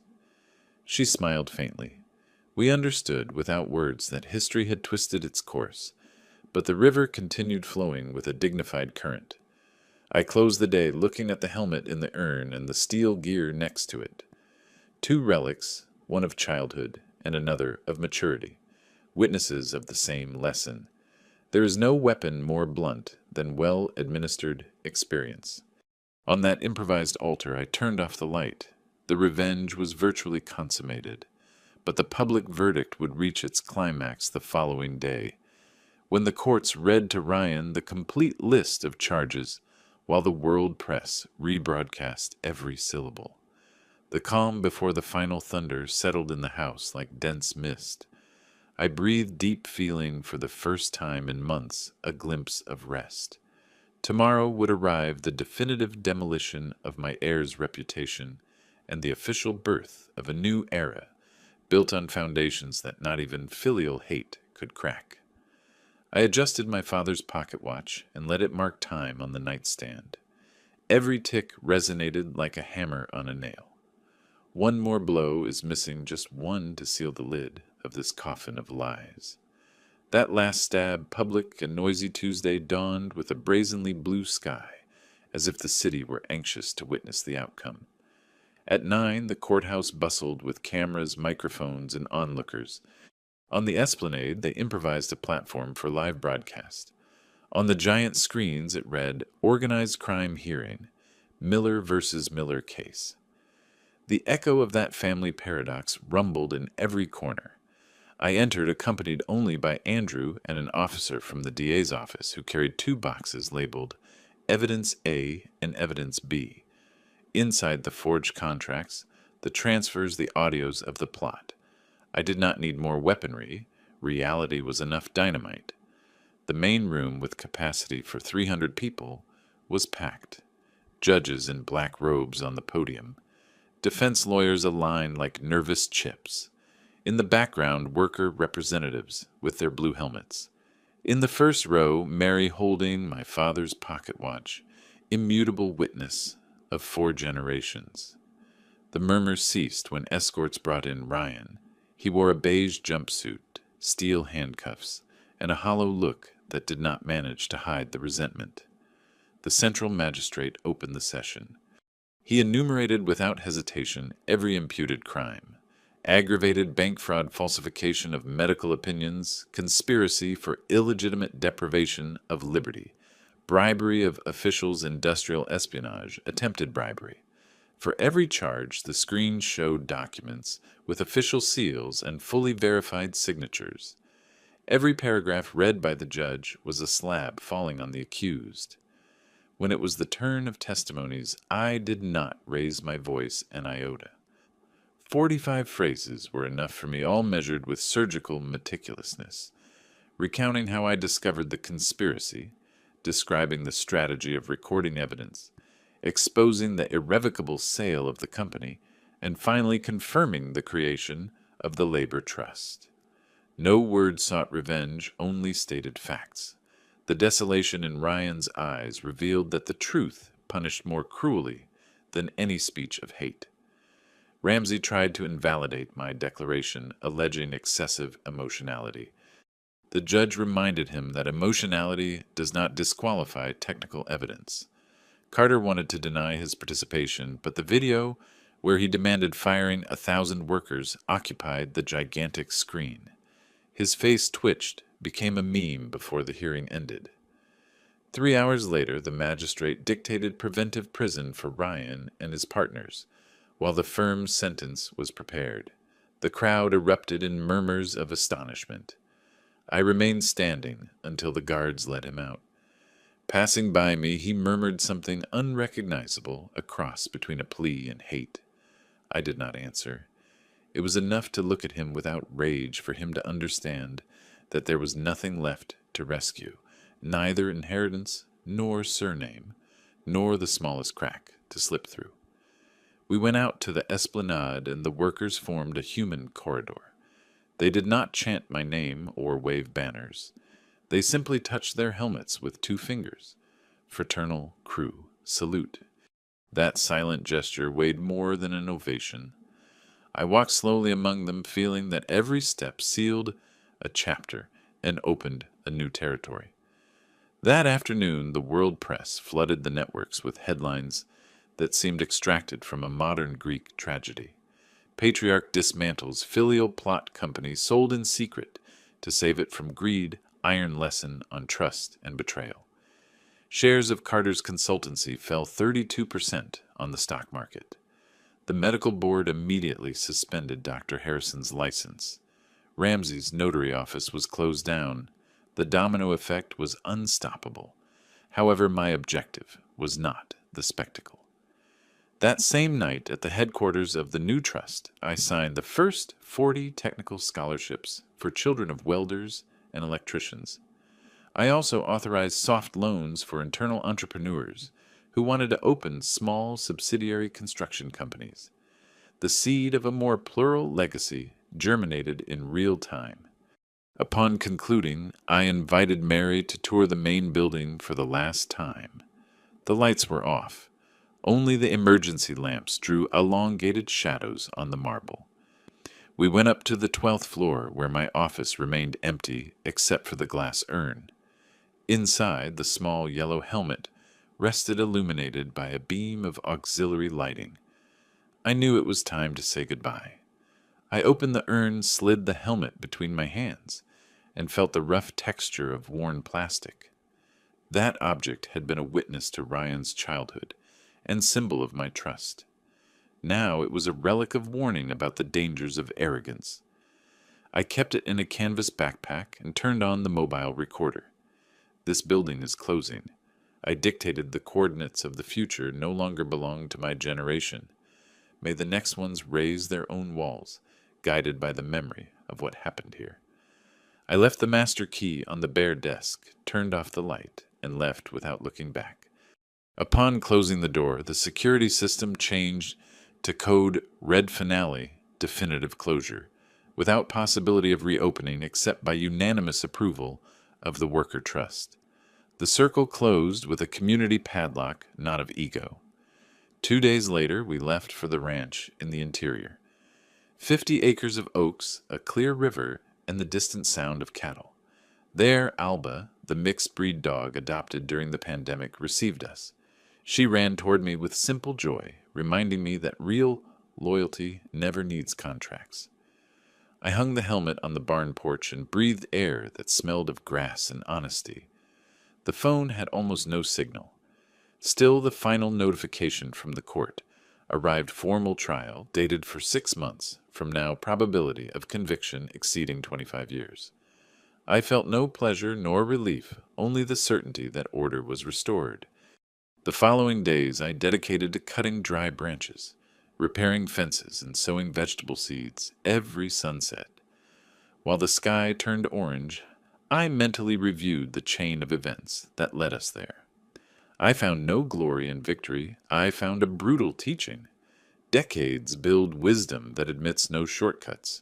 She smiled faintly. We understood without words that history had twisted its course, but the river continued flowing with a dignified current. I closed the day looking at the helmet in the urn and the steel gear next to it. 2 relics, one of childhood and another of maturity, witnesses of the same lesson. There is no weapon more blunt than well-administered experience. On that improvised altar I turned off the light. The revenge was virtually consummated, but the public verdict would reach its climax the following day, when the courts read to Ryan the complete list of charges, while the world press rebroadcast every syllable. The calm before the final thunder settled in the house like dense mist. I breathed deep, feeling for the first time in months a glimpse of rest. Tomorrow would arrive the definitive demolition of my heir's reputation and the official birth of a new era built on foundations that not even filial hate could crack. I adjusted my father's pocket watch and let it mark time on the nightstand. Every tick resonated like a hammer on a nail. One more blow is missing, just one to seal the lid of this coffin of lies. That last stab, public and noisy Tuesday, dawned with a brazenly blue sky, as if the city were anxious to witness the outcome. At 9, the courthouse bustled with cameras, microphones, and onlookers. On the esplanade, they improvised a platform for live broadcast. On the giant screens, it read, "Organized Crime Hearing, Miller versus Miller Case." The echo of that family paradox rumbled in every corner. I entered accompanied only by Andrew and an officer from the DA's office who carried 2 boxes labeled Evidence A and Evidence B. Inside the forged contracts, the transfers, the audios of the plot. I did not need more weaponry. Reality was enough dynamite. The main room, with capacity for 300 people, was packed. Judges in black robes on the podium. Defense lawyers aligned like nervous chips. In the background, worker representatives with their blue helmets. In the first row, Mary holding my father's pocket watch, immutable witness of 4 generations. The murmurs ceased when escorts brought in Ryan. He wore a beige jumpsuit, steel handcuffs, and a hollow look that did not manage to hide the resentment. The central magistrate opened the session. He enumerated without hesitation every imputed crime. Aggravated bank fraud, falsification of medical opinions, conspiracy for illegitimate deprivation of liberty, bribery of officials, industrial espionage, attempted bribery. For every charge, the screen showed documents with official seals and fully verified signatures. Every paragraph read by the judge was a slab falling on the accused. When it was the turn of testimonies, I did not raise my voice an iota. 45 phrases were enough for me, all measured with surgical meticulousness, recounting how I discovered the conspiracy, describing the strategy of recording evidence, exposing the irrevocable sale of the company, and finally confirming the creation of the Labor Trust. No word sought revenge, only stated facts. The desolation in Ryan's eyes revealed that the truth punished more cruelly than any speech of hate. Ramsey tried to invalidate my declaration, alleging excessive emotionality. The judge reminded him that emotionality does not disqualify technical evidence. Carter wanted to deny his participation, but the video, where he demanded firing 1,000 workers, occupied the gigantic screen. His face twitched, became a meme before the hearing ended. 3 hours later, the magistrate dictated preventive prison for Ryan and his partners, while the firm sentence was prepared. The crowd erupted in murmurs of astonishment. I remained standing until the guards let him out. Passing by me, he murmured something unrecognizable, a cross between a plea and hate. I did not answer. It was enough to look at him without rage for him to understand that there was nothing left to rescue, neither inheritance nor surname, nor the smallest crack to slip through. We went out to the esplanade, and the workers formed a human corridor. They did not chant my name or wave banners. They simply touched their helmets with 2 fingers. Fraternal crew, salute. That silent gesture weighed more than an ovation. I walked slowly among them, feeling that every step sealed a chapter and opened a new territory. That afternoon, the world press flooded the networks with headlines that seemed extracted from a modern Greek tragedy. Patriarch dismantles filial plot company sold in secret to save it from greed, iron lesson on trust and betrayal. Shares of Carter's consultancy fell 32% on the stock market. The medical board immediately suspended Dr. Harrison's license. Ramsey's notary office was closed down. The domino effect was unstoppable. However, my objective was not the spectacle. That same night, at the headquarters of the new trust, I signed the first 40 technical scholarships for children of welders and electricians. I also authorized soft loans for internal entrepreneurs who wanted to open small subsidiary construction companies. The seed of a more plural legacy germinated in real time. Upon concluding, I invited Mary to tour the main building for the last time. The lights were off. Only the emergency lamps drew elongated shadows on the marble. We went up to the 12th floor, where my office remained empty except for the glass urn. Inside, the small yellow helmet rested illuminated by a beam of auxiliary lighting. I knew it was time to say goodbye. I opened the urn, slid the helmet between my hands, and felt the rough texture of worn plastic. That object had been a witness to Ryan's childhood and symbol of my trust. Now it was a relic of warning about the dangers of arrogance. I kept it in a canvas backpack and turned on the mobile recorder. This building is closing. I dictated the coordinates of the future no longer belong to my generation. May the next ones raise their own walls, guided by the memory of what happened here. I left the master key on the bare desk, turned off the light, and left without looking back. Upon closing the door, the security system changed to code Red Finale, definitive closure, without possibility of reopening except by unanimous approval of the worker trust. The circle closed with a community padlock, not of ego. 2 days later, we left for the ranch in the interior. 50 acres of oaks, a clear river, and the distant sound of cattle. There, Alba, the mixed-breed dog adopted during the pandemic, received us. She ran toward me with simple joy, reminding me that real loyalty never needs contracts. I hung the helmet on the barn porch and breathed air that smelled of grass and honesty. The phone had almost no signal. Still, the final notification from the court arrived: formal trial, dated for 6 months, from now probability of conviction exceeding 25 years. I felt no pleasure nor relief, only the certainty that order was restored. The following days I dedicated to cutting dry branches, repairing fences, and sowing vegetable seeds every sunset. While the sky turned orange, I mentally reviewed the chain of events that led us there. I found no glory in victory. I found a brutal teaching. Decades build wisdom that admits no shortcuts.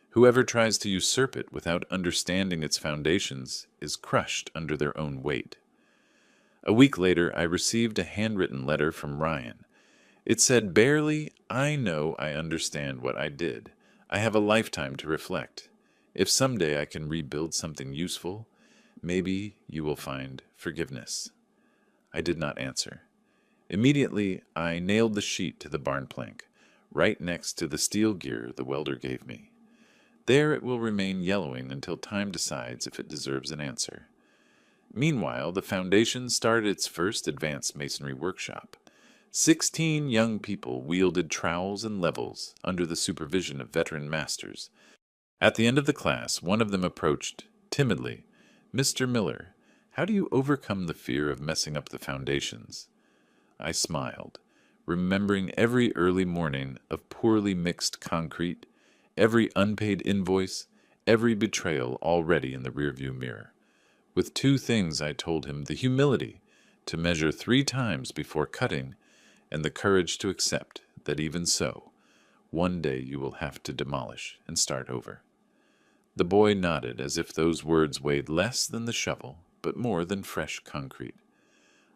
Whoever tries to usurp it without understanding its foundations is crushed under their own weight. A week later, I received a handwritten letter from Ryan. It said barely, "I know I understand what I did. I have a lifetime to reflect. If someday I can rebuild something useful, maybe you will find forgiveness." I did not answer. Immediately, I nailed the sheet to the barn plank, right next to the steel gear the welder gave me. There it will remain yellowing until time decides if it deserves an answer. Meanwhile, the foundation started its first advanced masonry workshop. 16 young people wielded trowels and levels under the supervision of veteran masters. At the end of the class, one of them approached timidly. "Mr. Miller, how do you overcome the fear of messing up the foundations?" I smiled, remembering every early morning of poorly mixed concrete, every unpaid invoice, every betrayal already in the rearview mirror. With 2 things I told him: the humility to measure 3 times before cutting, and the courage to accept that even so, one day you will have to demolish and start over. The boy nodded as if those words weighed less than the shovel, but more than fresh concrete.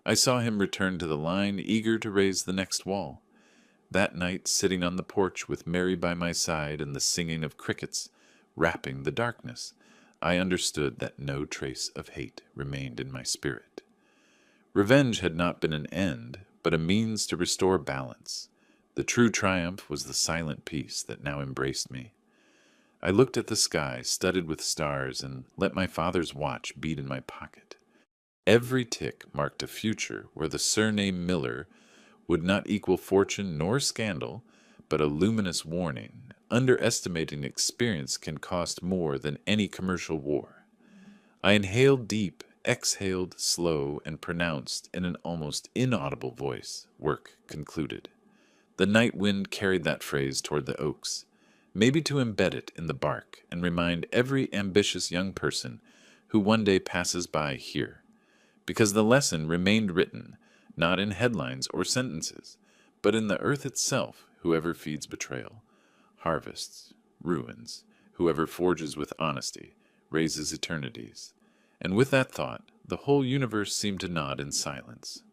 I saw him return to the line, eager to raise the next wall. That night, sitting on the porch with Mary by my side and the singing of crickets wrapping the darkness, I understood that no trace of hate remained in my spirit. Revenge had not been an end, but a means to restore balance. The true triumph was the silent peace that now embraced me. I looked at the sky, studded with stars, and let my father's watch beat in my pocket. Every tick marked a future where the surname Miller would not equal fortune nor scandal, but a luminous warning: underestimating experience can cost more than any commercial war. I inhaled deep, exhaled slow, and pronounced in an almost inaudible voice: "Work concluded." The night wind carried that phrase toward the oaks, maybe to embed it in the bark and remind every ambitious young person who one day passes by here, because the lesson remained written, not in headlines or sentences, but in the earth itself. Whoever feeds betrayal harvests ruins. Whoever forges with honesty raises eternities. And with that thought, the whole universe seemed to nod in silence.